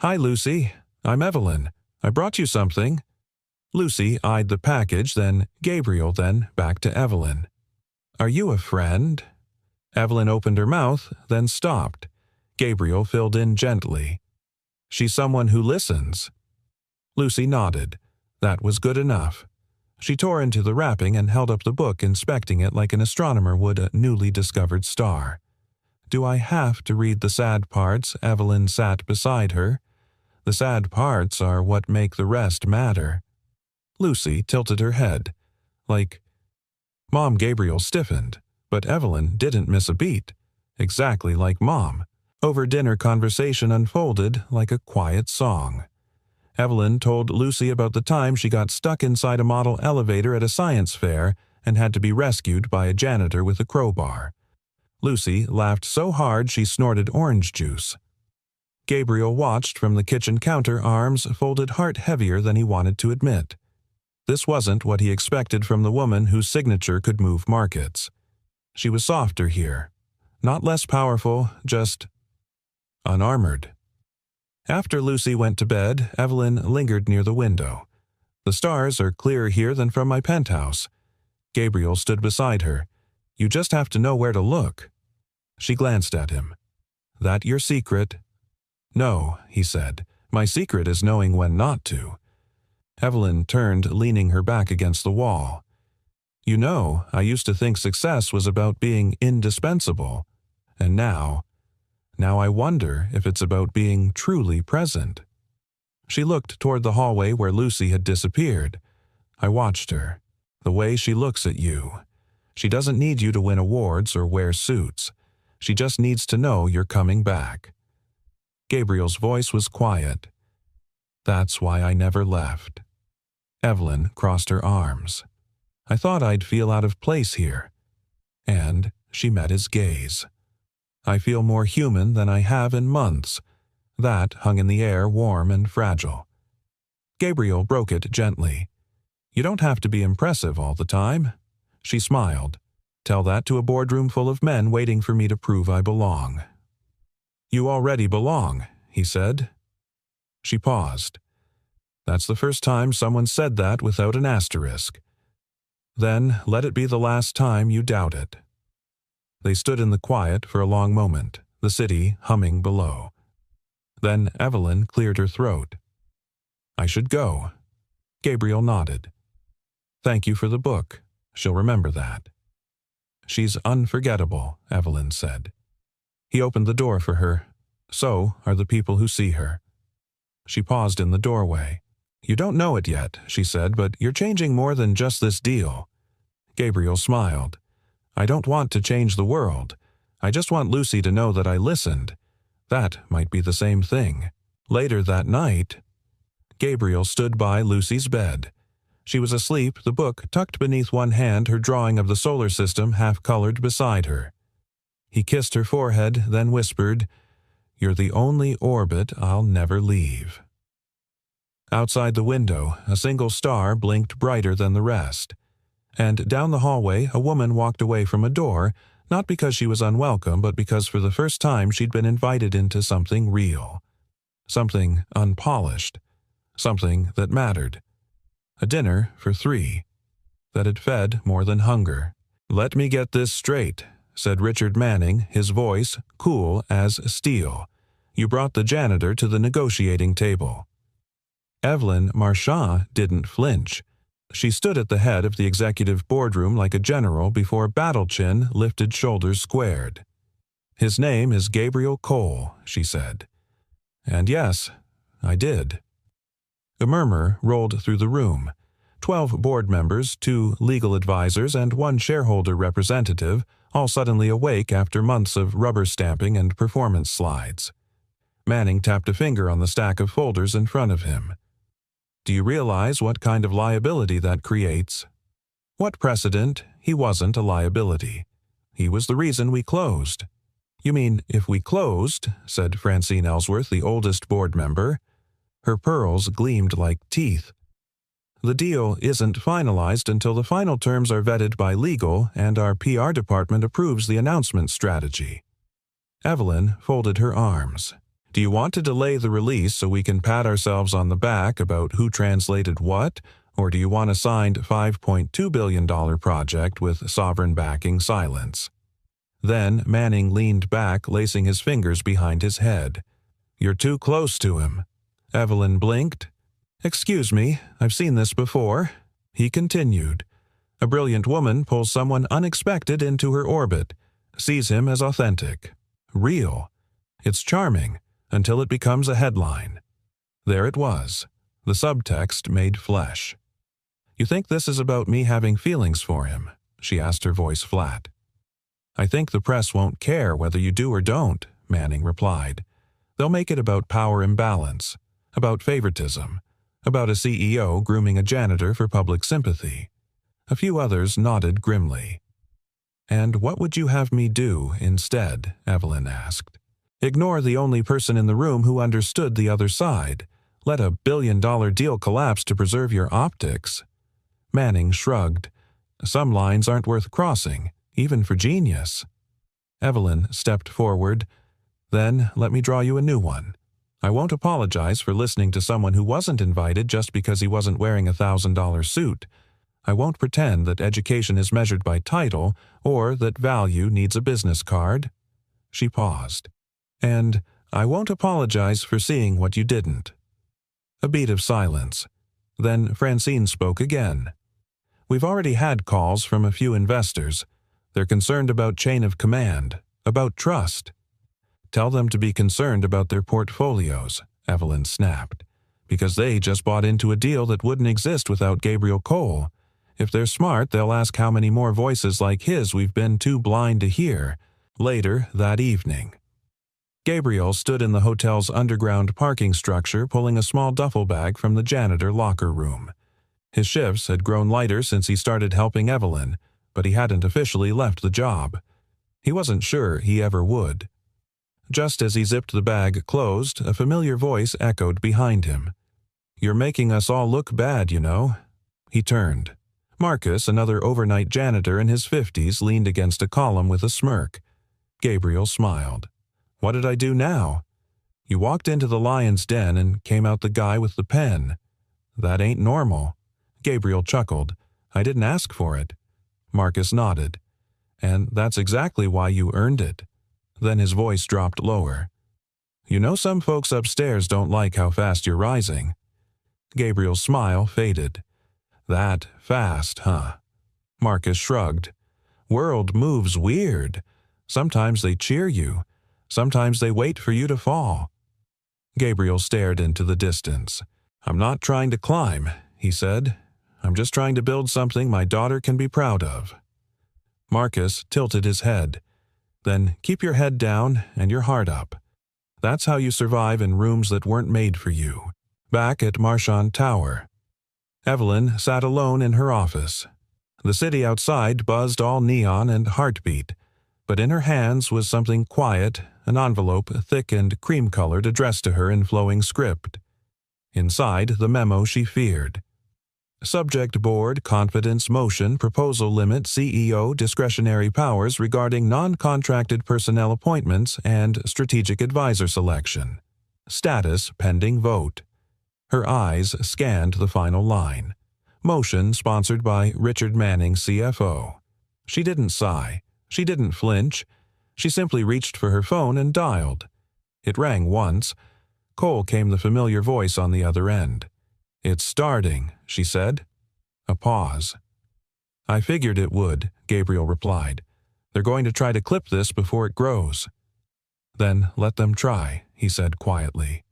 Hi, Lucy. I'm Evelyn. I brought you something. Lucy eyed the package, then Gabriel, then back to Evelyn. Are you a friend? Evelyn opened her mouth, then stopped. Gabriel filled in gently. She's someone who listens. Lucy nodded. That was good enough. She tore into the wrapping and held up the book, inspecting it like an astronomer would a newly discovered star. Do I have to read the sad parts? Evelyn sat beside her. The sad parts are what make the rest matter. Lucy tilted her head. Like, Mom. Gabriel stiffened, but Evelyn didn't miss a beat. Exactly like Mom. Over-dinner conversation unfolded like a quiet song. Evelyn told Lucy about the time she got stuck inside a model elevator at a science fair and had to be rescued by a janitor with a crowbar. Lucy laughed so hard she snorted orange juice. Gabriel watched from the kitchen counter, arms folded, heart heavier than he wanted to admit. This wasn't what he expected from the woman whose signature could move markets. She was softer here. Not less powerful, just unarmored. After Lucy went to bed, Evelyn lingered near the window. The stars are clearer here than from my penthouse. Gabriel stood beside her. You just have to know where to look. She glanced at him. That your secret? No, he said. My secret is knowing when not to. Evelyn turned, leaning her back against the wall. You know, I used to think success was about being indispensable. And now I wonder if it's about being truly present. She looked toward the hallway where Lucy had disappeared. I watched her. The way she looks at you. She doesn't need you to win awards or wear suits. She just needs to know you're coming back. Gabriel's voice was quiet. That's why I never left. Evelyn crossed her arms. I thought I'd feel out of place here. And she met his gaze. I feel more human than I have in months. That hung in the air, warm and fragile. Gabriel broke it gently. You don't have to be impressive all the time. She smiled. Tell that to a boardroom full of men waiting for me to prove I belong. You already belong, he said. She paused. That's the first time someone said that without an asterisk. Then let it be the last time you doubt it. They stood in the quiet for a long moment, the city humming below. Then Evelyn cleared her throat. I should go. Gabriel nodded. Thank you for the book. She'll remember that. She's unforgettable, Evelyn said. He opened the door for her. So are the people who see her. She paused in the doorway. You don't know it yet, she said, but you're changing more than just this deal. Gabriel smiled. I don't want to change the world. I just want Lucy to know that I listened. That might be the same thing. Later that night, Gabriel stood by Lucy's bed. She was asleep, the book tucked beneath one hand, her drawing of the solar system half-colored beside her. He kissed her forehead, then whispered, You're the only orbit I'll never leave. Outside the window, a single star blinked brighter than the rest. And down the hallway, a woman walked away from a door, not because she was unwelcome, but because for the first time she'd been invited into something real. Something unpolished. Something that mattered. A dinner for 3. That had fed more than hunger. Let me get this straight, said Richard Manning, his voice cool as steel. You brought the janitor to the negotiating table. Evelyn Marchand didn't flinch. She stood at the head of the executive boardroom like a general before battle chin, lifted shoulders squared. His name is Gabriel Cole, she said. And yes, I did. A murmur rolled through the room. 12 board members, 2 legal advisors, and 1 shareholder representative, all suddenly awake after months of rubber stamping and performance slides. Manning tapped a finger on the stack of folders in front of him. Do you realize what kind of liability that creates? What precedent? He wasn't a liability. He was the reason we closed. You mean, if we closed, said Francine Ellsworth, the oldest board member. Her pearls gleamed like teeth. The deal isn't finalized until the final terms are vetted by legal and our PR department approves the announcement strategy. Evelyn folded her arms. Do you want to delay the release so we can pat ourselves on the back about who translated what, or do you want a signed $5.2 billion project with sovereign backing silence? Then Manning leaned back, lacing his fingers behind his head. You're too close to him. Evelyn blinked. Excuse me, I've seen this before. He continued. A brilliant woman pulls someone unexpected into her orbit, sees him as authentic, real. It's charming. Until it becomes a headline. There it was, the subtext made flesh. You think this is about me having feelings for him? She asked, her voice flat. I think the press won't care whether you do or don't, Manning replied. They'll make it about power imbalance, about favoritism, about a CEO grooming a janitor for public sympathy. A few others nodded grimly. And what would you have me do instead? Evelyn asked. Ignore the only person in the room who understood the other side. Let a billion-dollar deal collapse to preserve your optics. Manning shrugged. Some lines aren't worth crossing, even for genius. Evelyn stepped forward. Then let me draw you a new one. I won't apologize for listening to someone who wasn't invited just because he wasn't wearing a $1,000 suit. I won't pretend that education is measured by title or that value needs a business card. She paused. And I won't apologize for seeing what you didn't. A beat of silence. Then Francine spoke again. We've already had calls from a few investors. They're concerned about chain of command, about trust. Tell them to be concerned about their portfolios, Evelyn snapped, because they just bought into a deal that wouldn't exist without Gabriel Cole. If they're smart, they'll ask how many more voices like his we've been too blind to hear. Later that evening. Gabriel stood in the hotel's underground parking structure pulling a small duffel bag from the janitor locker room. His shifts had grown lighter since he started helping Evelyn, but he hadn't officially left the job. He wasn't sure he ever would. Just as he zipped the bag closed, a familiar voice echoed behind him. "You're making us all look bad, you know." He turned. Marcus, another overnight janitor in his 50s, leaned against a column with a smirk. Gabriel smiled. "What did I do now?" "You walked into the lion's den and came out the guy with the pen. That ain't normal." Gabriel chuckled. "I didn't ask for it." Marcus nodded. "And that's exactly why you earned it." Then his voice dropped lower. "You know some folks upstairs don't like how fast you're rising." Gabriel's smile faded. "That fast, huh?" Marcus shrugged. "World moves weird. Sometimes they cheer you. Sometimes they wait for you to fall." Gabriel stared into the distance. "I'm not trying to climb," he said. "I'm just trying to build something my daughter can be proud of." Marcus tilted his head. "Then keep your head down and your heart up. That's how you survive in rooms that weren't made for you." Back at Marchand Tower, Evelyn sat alone in her office. The city outside buzzed all neon and heartbeat, but in her hands was something quiet, an envelope thick and cream-colored addressed to her in flowing script. Inside, the memo she feared. Subject Board Confidence Motion Proposal Limit CEO Discretionary Powers regarding non-contracted personnel appointments and strategic advisor selection. Status pending vote. Her eyes scanned the final line. Motion sponsored by Richard Manning, CFO. She didn't sigh. She didn't flinch. She simply reached for her phone and dialed. It rang once. Cole came the familiar voice on the other end. "It's starting," she said. A pause. "I figured it would," Gabriel replied. "They're going to try to clip this before it grows." "Then let them try," he said quietly.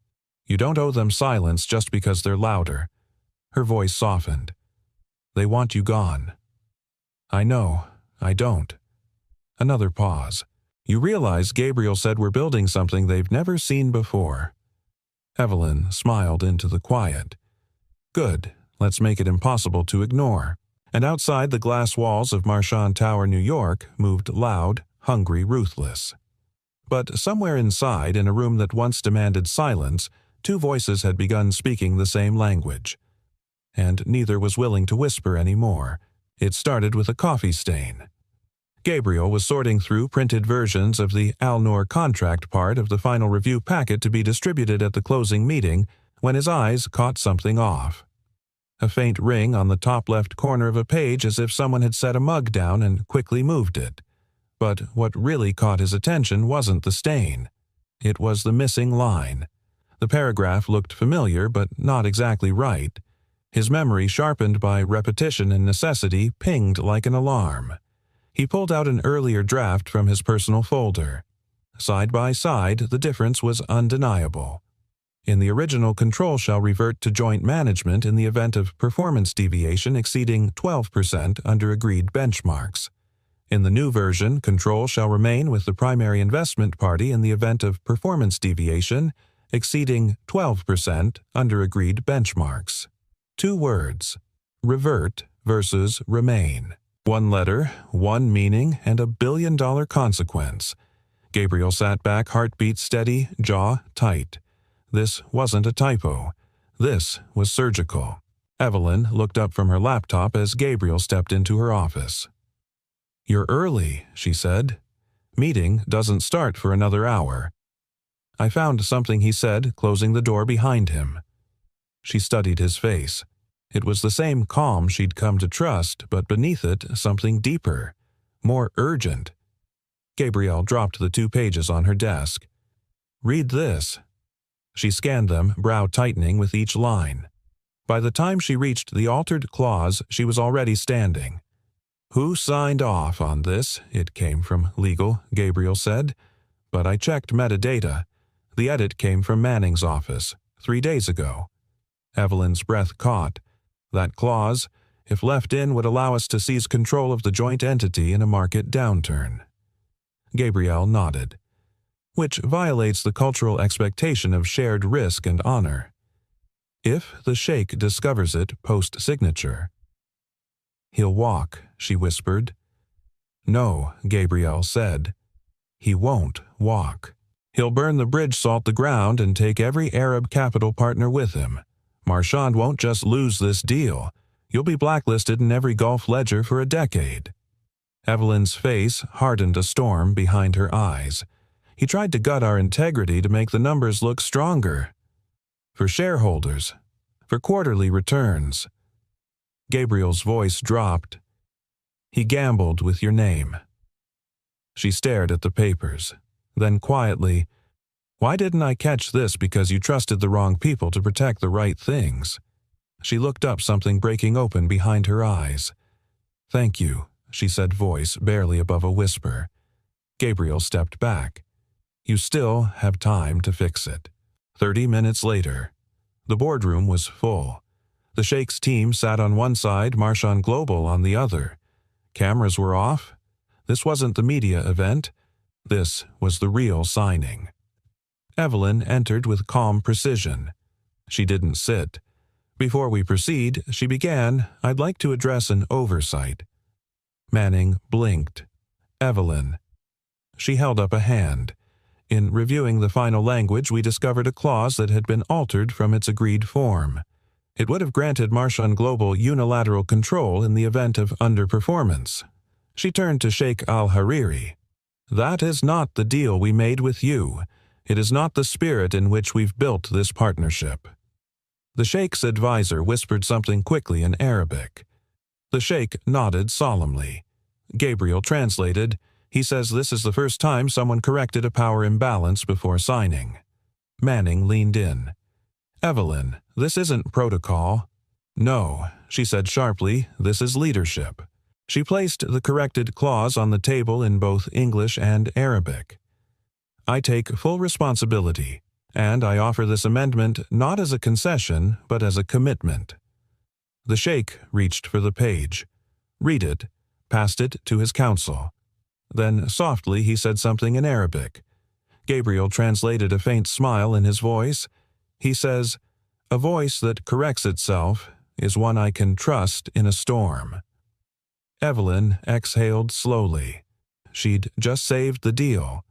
"You don't owe them silence just because they're louder." Her voice softened. "They want you gone." "I know. I don't." Another pause. "You realize Gabriel said we're building something they've never seen before." Evelyn smiled into the quiet. "Good. Let's make it impossible to ignore." And outside the glass walls of Marchand Tower, New York, moved loud, hungry, ruthless. But somewhere inside, in a room that once demanded silence, two voices had begun speaking the same language. And neither was willing to whisper anymore. It started with a coffee stain. Gabriel was sorting through printed versions of the Alnor contract part of the final review packet to be distributed at the closing meeting when his eyes caught something off. A faint ring on the top left corner of a page, as if someone had set a mug down and quickly moved it. But what really caught his attention wasn't the stain. It was the missing line. The paragraph looked familiar, but not exactly right. His memory, sharpened by repetition and necessity, pinged like an alarm. He pulled out an earlier draft from his personal folder. Side by side, the difference was undeniable. In the original, control shall revert to joint management in the event of performance deviation exceeding 12% under agreed benchmarks. In the new version, control shall remain with the primary investment party in the event of performance deviation exceeding 12% under agreed benchmarks. 2 words: revert versus remain. 1 letter, 1 meaning, and $1 billion consequence. Gabriel sat back, heartbeat steady, jaw tight. This wasn't a typo. This was surgical. Evelyn looked up from her laptop as Gabriel stepped into her office. "You're early," she said. "Meeting doesn't start for another hour." "I found something," he said, closing the door behind him. She studied his face. It was the same calm she'd come to trust, but beneath it something deeper, more urgent. Gabriel dropped the 2 pages on her desk. "Read this." She scanned them, brow tightening with each line. By the time she reached the altered clause, she was already standing. "Who signed off on this?" It came from legal, Gabriel said. "But I checked metadata. The edit came from Manning's office, 3 days ago." Evelyn's breath caught. That clause, if left in, would allow us to seize control of the joint entity in a market downturn. Gabriel nodded. which violates the cultural expectation of shared risk and honor. If the sheikh discovers it post-signature. "He'll walk," she whispered. "No," Gabriel said. "He won't walk. He'll burn the bridge, salt the ground, and take every Arab capital partner with him. Marchand won't just lose this deal. You'll be blacklisted in every Gulf ledger for a decade." Evelyn's face hardened a storm behind her eyes. "He tried to gut our integrity to make the numbers look stronger. For shareholders. For quarterly returns." Gabriel's voice dropped. "He gambled with your name." She stared at the papers. Then quietly, "Why didn't I catch this? Because you trusted the wrong people to protect the right things." She looked up, something breaking open behind her eyes. "Thank you," she said, voice barely above a whisper. Gabriel stepped back. "You still have time to fix it." 30 minutes later. The boardroom was full. The Sheikh's team sat on one side, Marchand Global on the other. Cameras were off. This wasn't the media event. This was the real signing. Evelyn entered with calm precision. She didn't sit. "Before we proceed," she began, "I'd like to address an oversight." Manning blinked. "Evelyn." She held up a hand. "In reviewing the final language, we discovered a clause that had been altered from its agreed form. It would have granted Marchand Global unilateral control in the event of underperformance." She turned to Sheikh al-Hariri. "That is not the deal we made with you. It is not the spirit in which we've built this partnership." The Sheikh's advisor whispered something quickly in Arabic. The Sheikh nodded solemnly. Gabriel translated. "He says this is the first time someone corrected a power imbalance before signing." Manning leaned in. "Evelyn, this isn't protocol." "No," she said sharply, "this is leadership." She placed the corrected clause on the table in both English and Arabic. "I take full responsibility, and I offer this amendment not as a concession, but as a commitment." The Sheikh reached for the page. "Read it," passed it to his counsel. Then softly he said something in Arabic. Gabriel translated, a faint smile in his voice. He says, "A voice that corrects itself is one I can trust in a storm." Evelyn exhaled slowly. She'd just saved the deal.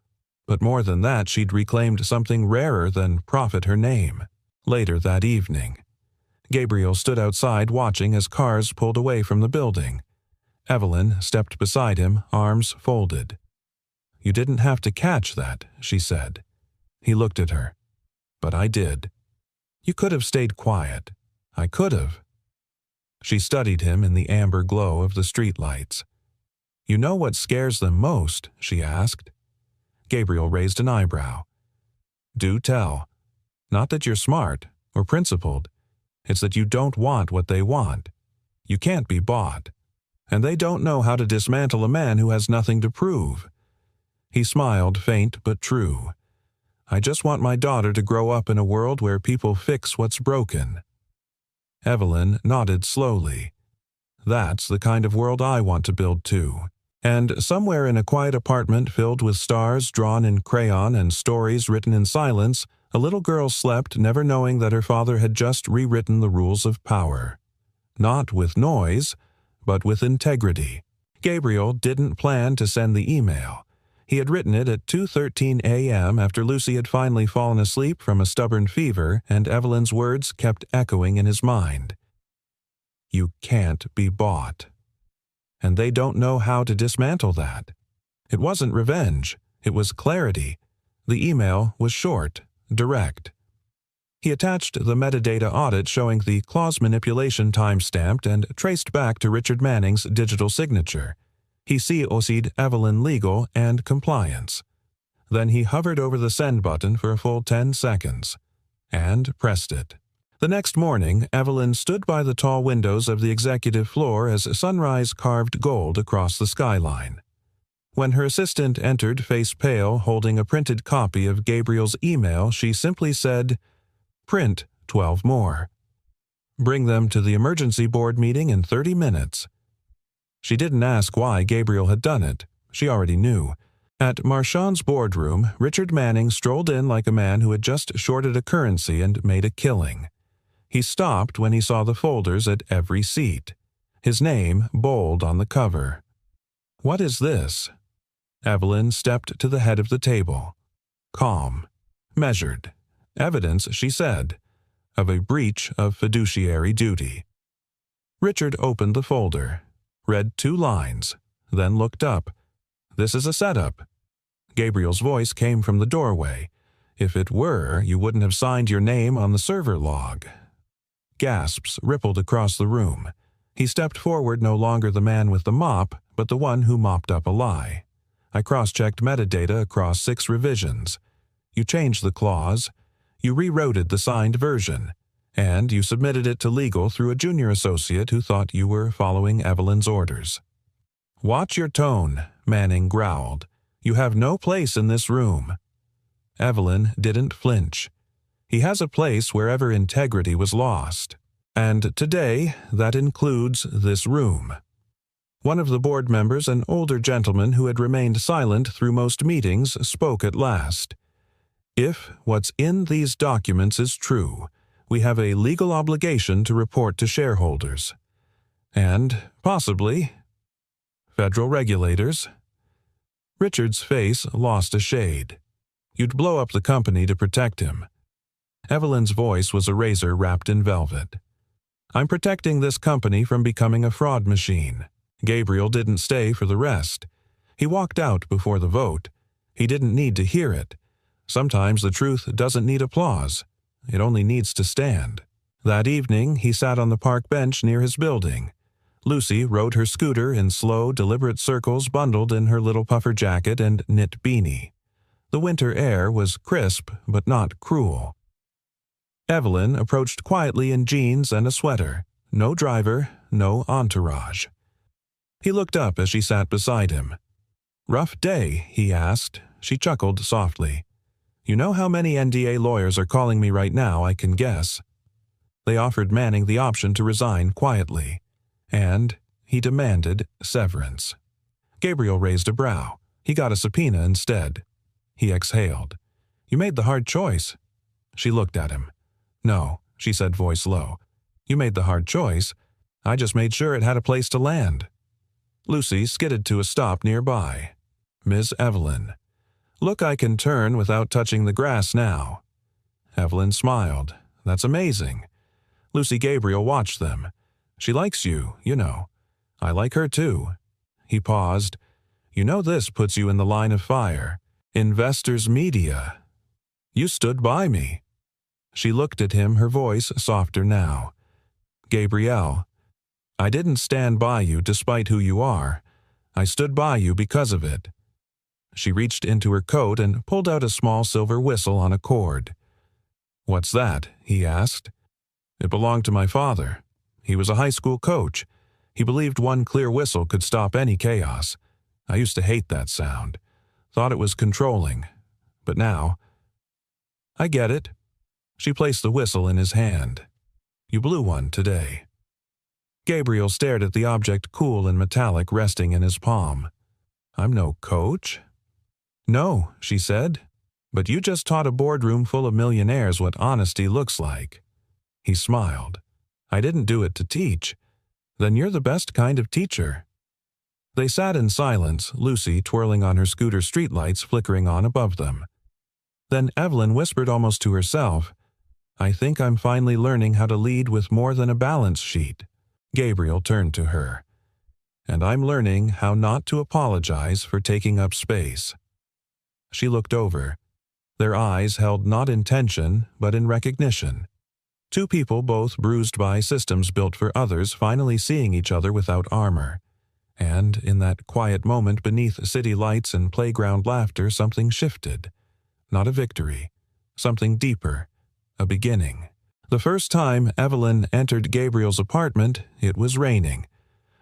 But more than that, she'd reclaimed something rarer than profit her name. Later that evening, Gabriel stood outside watching as cars pulled away from the building. Evelyn stepped beside him, arms folded. "You didn't have to catch that," she said. He looked at her. "But I did. You could have stayed quiet. I could have." She studied him in the amber glow of the streetlights. "You know what scares them most?" she asked. Gabriel raised an eyebrow. "Do tell. Not that you're smart or principled. It's that you don't want what they want. You can't be bought. And they don't know how to dismantle a man who has nothing to prove." He smiled, faint but true. "I just want my daughter to grow up in a world where people fix what's broken." Evelyn nodded slowly. "That's the kind of world I want to build too." And somewhere in a quiet apartment filled with stars drawn in crayon and stories written in silence, a little girl slept, never knowing that her father had just rewritten the rules of power. Not with noise, but with integrity. Gabriel didn't plan to send the email. He had written it at 2:13 a.m. after Lucy had finally fallen asleep from a stubborn fever, and Evelyn's words kept echoing in his mind. "You can't be bought." And they don't know how to dismantle that. It wasn't revenge. It was clarity. The email was short, direct. He attached the metadata audit showing the clause manipulation time-stamped and traced back to Richard Manning's digital signature. He COC'd Evelyn legal and compliance. Then he hovered over the send button for a full 10 seconds. And pressed it. The next morning, Evelyn stood by the tall windows of the executive floor as sunrise carved gold across the skyline. When her assistant entered, face pale, holding a printed copy of Gabriel's email, she simply said, "Print 12 more. Bring them to the emergency board meeting in 30 minutes. She didn't ask why Gabriel had done it. She already knew. At Marchand's boardroom, Richard Manning strolled in like a man who had just shorted a currency and made a killing. He stopped when he saw the folders at every seat. His name bold on the cover. "What is this?" Evelyn stepped to the head of the table. Calm. Measured. Evidence, she said, of a breach of fiduciary duty. Richard opened the folder, read 2 lines, then looked up. "This is a setup." Gabriel's voice came from the doorway. "If it were, you wouldn't have signed your name on the server log." Gasps rippled across the room. He stepped forward, no longer the man with the mop, but the one who mopped up a lie. "I cross-checked metadata across 6 revisions. You changed the clause, you rewrote the signed version, and you submitted it to legal through a junior associate who thought you were following Evelyn's orders." "Watch your tone," Manning growled. "You have no place in this room." Evelyn didn't flinch. He has a place wherever integrity was lost. And today, that includes this room. One of the board members, an older gentleman who had remained silent through most meetings, spoke at last. "If what's in these documents is true, we have a legal obligation to report to shareholders. And, possibly, federal regulators." Richard's face lost a shade. "You'd blow up the company to protect him." Evelyn's voice was a razor wrapped in velvet. "I'm protecting this company from becoming a fraud machine." Gabriel didn't stay for the rest. He walked out before the vote. He didn't need to hear it. Sometimes the truth doesn't need applause. It only needs to stand. That evening, he sat on the park bench near his building. Lucy rode her scooter in slow, deliberate circles bundled in her little puffer jacket and knit beanie. The winter air was crisp but not cruel. Evelyn approached quietly in jeans and a sweater. No driver, no entourage. He looked up as she sat beside him. "Rough day?" he asked. She chuckled softly. "You know how many NDA lawyers are calling me right now, I can guess." They offered Manning the option to resign quietly. And he demanded severance. Gabriel raised a brow. He got a subpoena instead. He exhaled. "You made the hard choice." She looked at him. "No," she said, voice low. "You made the hard choice. I just made sure it had a place to land." Lucy skidded to a stop nearby. "Ms. Evelyn. Look, I can turn without touching the grass now." Evelyn smiled. "That's amazing." Lucy Gabriel watched them. "She likes you, you know. I like her too." He paused. "You know this puts you in the line of fire. Investors media. You stood by me." She looked at him, her voice softer now. "Gabrielle, I didn't stand by you despite who you are. I stood by you because of it." She reached into her coat and pulled out a small silver whistle on a cord. "What's that?" he asked. "It belonged to my father. He was a high school coach. He believed one clear whistle could stop any chaos. I used to hate that sound. Thought it was controlling. But now, I get it." She placed the whistle in his hand. "You blew one today." Gabriel stared at the object, cool and metallic, resting in his palm. "I'm no coach." "No," she said, "but you just taught a boardroom full of millionaires what honesty looks like." He smiled. "I didn't do it to teach." "Then you're the best kind of teacher." They sat in silence, Lucy twirling on her scooter, streetlights flickering on above them. Then Evelyn whispered almost to herself, "I think I'm finally learning how to lead with more than a balance sheet." Gabriel turned to her. "And I'm learning how not to apologize for taking up space." She looked over. Their eyes held not in tension, but in recognition. Two people both bruised by systems built for others finally seeing each other without armor. And in that quiet moment beneath city lights and playground laughter, something shifted. Not a victory. Something deeper. A beginning. The first time Evelyn entered Gabriel's apartment, it was raining.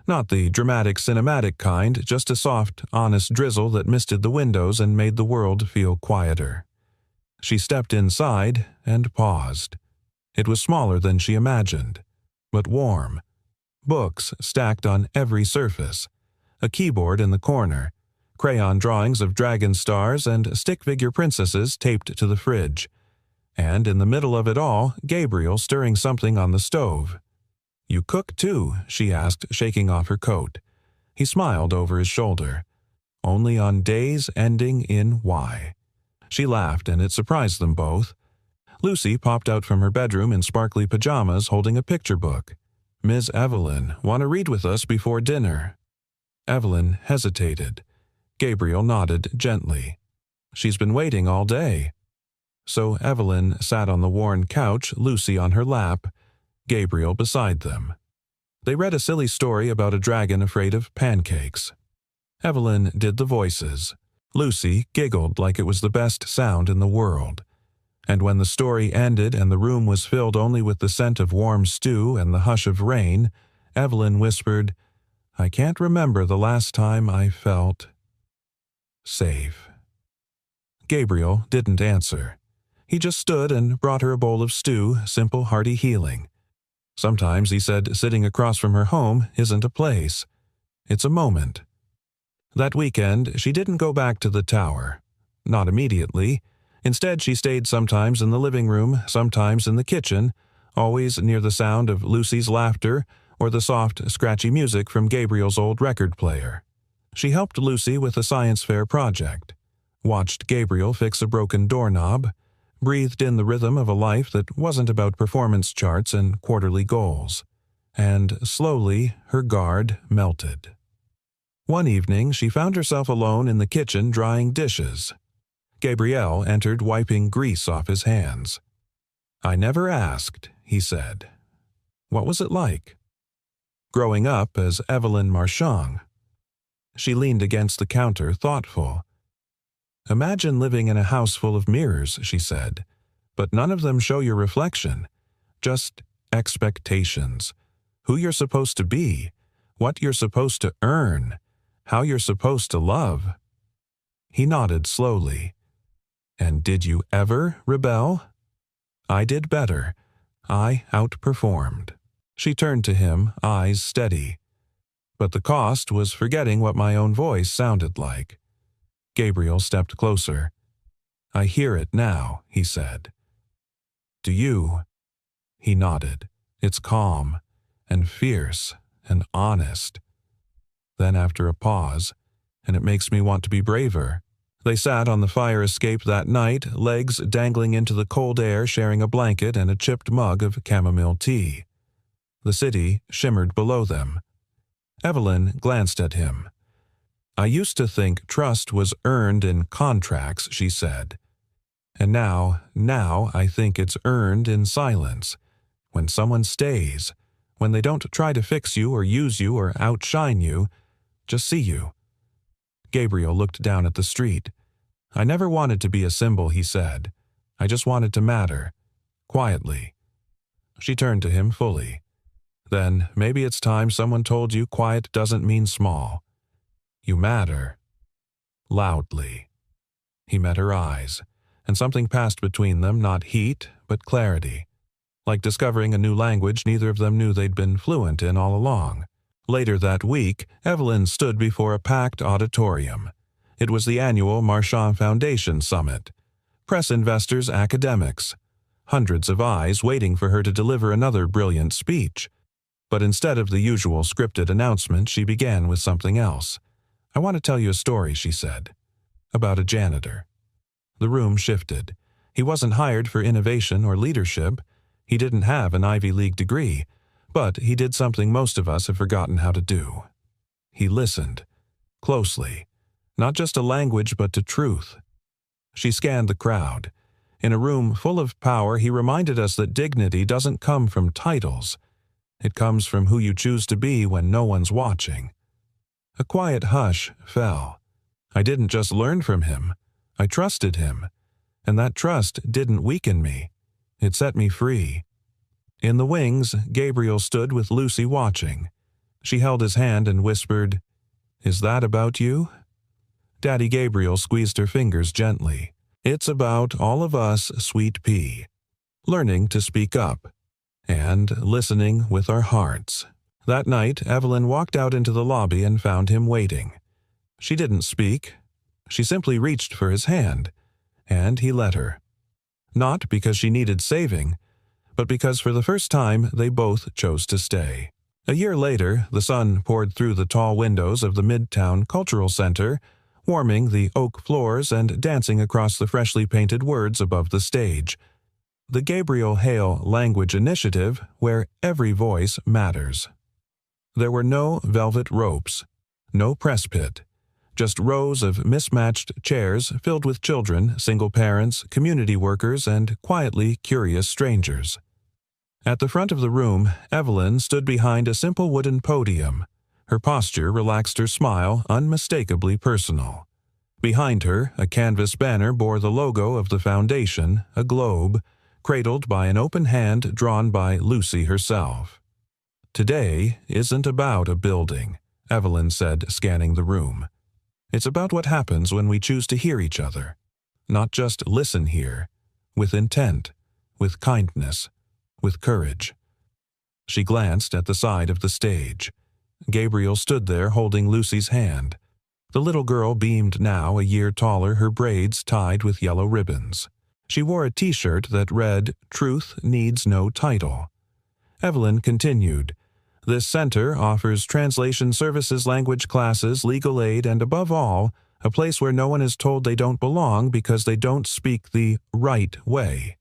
Not the dramatic cinematic kind, just a soft, honest drizzle that misted the windows and made the world feel quieter. She stepped inside and paused. It was smaller than she imagined, but warm. Books stacked on every surface. A keyboard in the corner. crayon drawings of dragon stars and stick-figure princesses taped to the fridge, and in the middle of it all, Gabriel stirring something on the stove. "You cook too?" she asked, shaking off her coat. He smiled over his shoulder. "Only on days ending in Y." She laughed, and it surprised them both. Lucy popped out from her bedroom in sparkly pajamas holding a picture book. "Miss Evelyn, want to read with us before dinner?" Evelyn hesitated. Gabriel nodded gently. "She's been waiting all day." So Evelyn sat on the worn couch, Lucy on her lap, Gabriel beside them. They read a silly story about a dragon afraid of pancakes. Evelyn did the voices. Lucy giggled like it was the best sound in the world. And when the story ended and the room was filled only with the scent of warm stew and the hush of rain, Evelyn whispered, "I can't remember the last time I felt safe." Gabriel didn't answer. He just stood and brought her a bowl of stew, simple, hearty healing. Sometimes, he said, sitting across from her home isn't a place. It's a moment. That weekend, she didn't go back to the tower. Not immediately. Instead, she stayed sometimes in the living room, sometimes in the kitchen, always near the sound of Lucy's laughter or the soft, scratchy music from Gabriel's old record player. She helped Lucy with a science fair project, watched Gabriel fix a broken doorknob, breathed in the rhythm of a life that wasn't about performance charts and quarterly goals. And slowly, her guard melted. One evening, she found herself alone in the kitchen drying dishes. Gabriel entered, wiping grease off his hands. "I never asked," he said. "What was it like?" "Growing up as Evelyn Marchand." She leaned against the counter, thoughtful. "Imagine living in a house full of mirrors," she said, "but none of them show your reflection. Just expectations. Who you're supposed to be, what you're supposed to earn, how you're supposed to love." He nodded slowly. "And did you ever rebel?" "I did better. I outperformed." She turned to him, eyes steady. "But the cost was forgetting what my own voice sounded like." Gabriel stepped closer. "I hear it now," he said. "Do you?" He nodded. "It's calm, and fierce, and honest." Then after a pause, "And it makes me want to be braver." They sat on the fire escape that night, legs dangling into the cold air, sharing a blanket and a chipped mug of chamomile tea. The city shimmered below them. Evelyn glanced at him. "I used to think trust was earned in contracts," she said. "And now I think it's earned in silence. When someone stays, when they don't try to fix you or use you or outshine you, just see you." Gabriel looked down at the street. "I never wanted to be a symbol," he said. "I just wanted to matter. Quietly." She turned to him fully. "Then maybe it's time someone told you quiet doesn't mean small. You matter." Loudly. He met her eyes, and something passed between them, not heat, but clarity. Like discovering a new language neither of them knew they'd been fluent in all along. Later that week, Evelyn stood before a packed auditorium. It was the annual Marchand Foundation Summit. Press investors, academics. Hundreds of eyes waiting for her to deliver another brilliant speech. But instead of the usual scripted announcement, she began with something else. "I want to tell you a story," she said, "about a janitor." The room shifted. He wasn't hired for innovation or leadership. He didn't have an Ivy League degree, but he did something most of us have forgotten how to do. He listened, closely, not just to language but to truth. She scanned the crowd. In a room full of power, he reminded us that dignity doesn't come from titles. It comes from who you choose to be when no one's watching. A quiet hush fell. I didn't just learn from him. I trusted him. And that trust didn't weaken me. It set me free. In the wings, Gabriel stood with Lucy watching. She held his hand and whispered, "Is that about you?" Daddy Gabriel squeezed her fingers gently. "It's about all of us, sweet pea. Learning to speak up. And listening with our hearts." That night, Evelyn walked out into the lobby and found him waiting. She didn't speak. She simply reached for his hand, and he let her. Not because she needed saving, but because for the first time they both chose to stay. A year later, the sun poured through the tall windows of the Midtown Cultural Center, warming the oak floors and dancing across the freshly painted words above the stage. The Gabriel Hale Language Initiative, where every voice matters. There were no velvet ropes, no press pit, just rows of mismatched chairs filled with children, single parents, community workers, and quietly curious strangers. At the front of the room, Evelyn stood behind a simple wooden podium. Her posture relaxed her smile, unmistakably personal. Behind her, a canvas banner bore the logo of the foundation, a globe, cradled by an open hand drawn by Lucy herself. "Today isn't about a building," Evelyn said, scanning the room. "It's about what happens when we choose to hear each other. Not just listen here, with intent, with kindness, with courage." She glanced at the side of the stage. Gabriel stood there holding Lucy's hand. The little girl beamed now, a year taller, her braids tied with yellow ribbons. She wore a T-shirt that read, "Truth Needs No Title." Evelyn continued, "This center offers translation services, language classes, legal aid, and above all, a place where no one is told they don't belong because they don't speak the right way."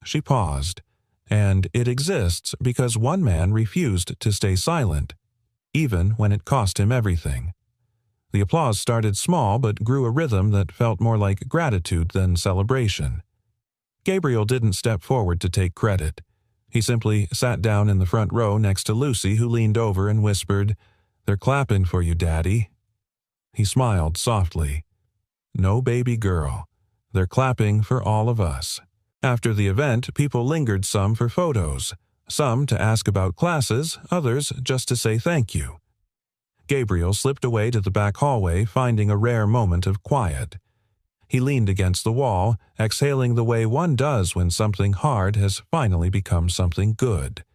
She paused. "And it exists because one man refused to stay silent, even when it cost him everything." The applause started small but grew a rhythm that felt more like gratitude than celebration. Gabriel didn't step forward to take credit. He simply sat down in the front row next to Lucy, who leaned over and whispered, "They're clapping for you, Daddy." He smiled softly. "No, baby girl. They're clapping for all of us." After the event, people lingered, some for photos, some to ask about classes, others just to say thank you. Gabriel slipped away to the back hallway, finding a rare moment of quiet. He leaned against the wall, exhaling the way one does when something hard has finally become something good.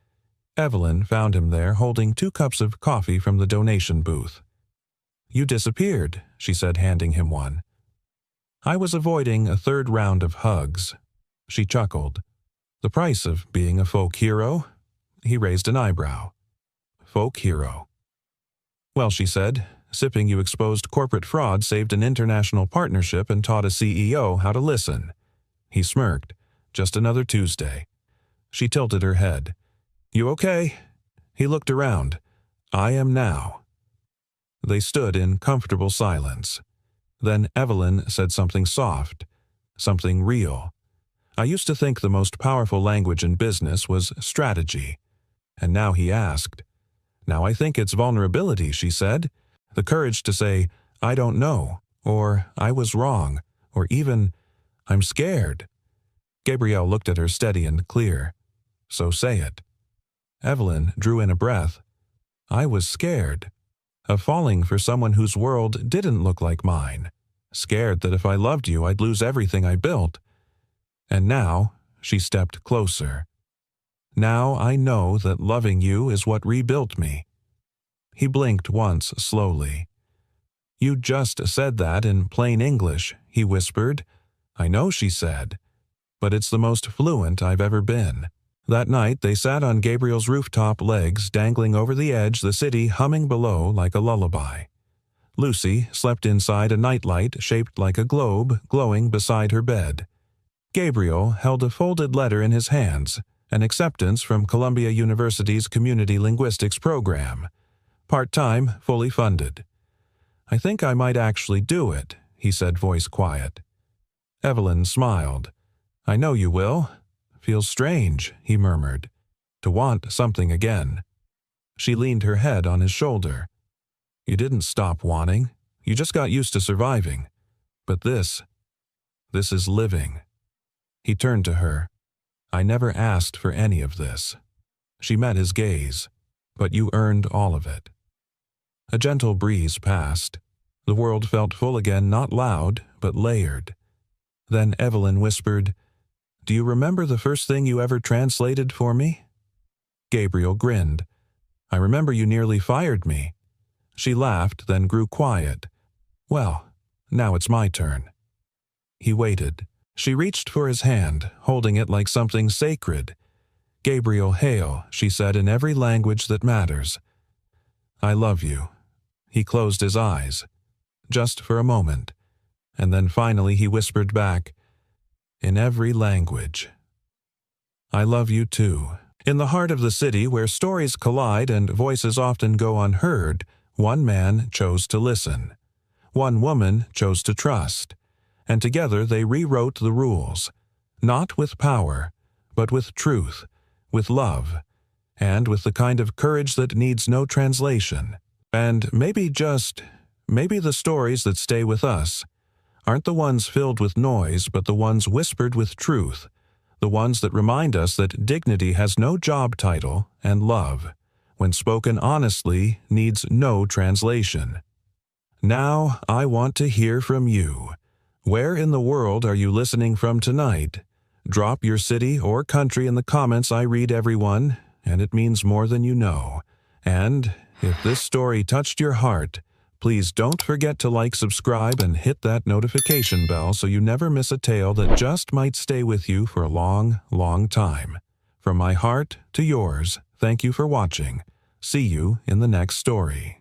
Evelyn found him there, holding 2 cups of coffee from the donation booth. "You disappeared," she said, handing him one. "I was avoiding a 3rd round of hugs." She chuckled. "The price of being a folk hero?" He raised an eyebrow. "Folk hero." "Well," she said, "sipping you exposed corporate fraud, saved an international partnership, and taught a CEO how to listen." He smirked. "Just another Tuesday." She tilted her head. "You okay?" He looked around. "I am now." They stood in comfortable silence. Then Evelyn said something soft, something real. "I used to think the most powerful language in business was strategy." And now he asked. "Now I think it's vulnerability," she said. "The courage to say, 'I don't know,' or 'I was wrong,' or even, 'I'm scared.'" Gabrielle looked at her steady and clear. "So say it." Evelyn drew in a breath. "I was scared. Of falling for someone whose world didn't look like mine. Scared that if I loved you, I'd lose everything I built. And now," she stepped closer, "now I know that loving you is what rebuilt me." He blinked once slowly. "You just said that in plain English," he whispered. "I know," she said, "but it's the most fluent I've ever been." That night they sat on Gabriel's rooftop, legs dangling over the edge, the city humming below like a lullaby. Lucy slept inside a nightlight shaped like a globe glowing beside her bed. Gabriel held a folded letter in his hands, an acceptance from Columbia University's Community Linguistics program. Part-time, fully funded. "I think I might actually do it," he said, voice quiet. Evelyn smiled. "I know you will. Feels strange," he murmured, "to want something again." She leaned her head on his shoulder. "You didn't stop wanting. You just got used to surviving. But this is living." He turned to her. "I never asked for any of this." She met his gaze. "But you earned all of it." A gentle breeze passed. The world felt full again, not loud, but layered. Then Evelyn whispered, "Do you remember the first thing you ever translated for me?" Gabriel grinned. "I remember you nearly fired me." She laughed, then grew quiet. Well, now it's my turn. He waited. She reached for his hand, holding it like something sacred. Gabriel, hail, she said in every language that matters. I love you. He closed his eyes, just for a moment, and then finally he whispered back, in every language. I love you too. In the heart of the city where stories collide and voices often go unheard, one man chose to listen. One woman chose to trust. And together they rewrote the rules, not with power, but with truth, with love, and with the kind of courage that needs no translation. And maybe the stories that stay with us aren't the ones filled with noise, but the ones whispered with truth, the ones that remind us that dignity has no job title and love, when spoken honestly, needs no translation. Now I want to hear from you. Where in the world are you listening from tonight? Drop your city or country in the comments. I read everyone, and it means more than you know. And if this story touched your heart, please don't forget to like, subscribe, and hit that notification bell so you never miss a tale that just might stay with you for a long, long time. From my heart to yours, thank you for watching. See you in the next story.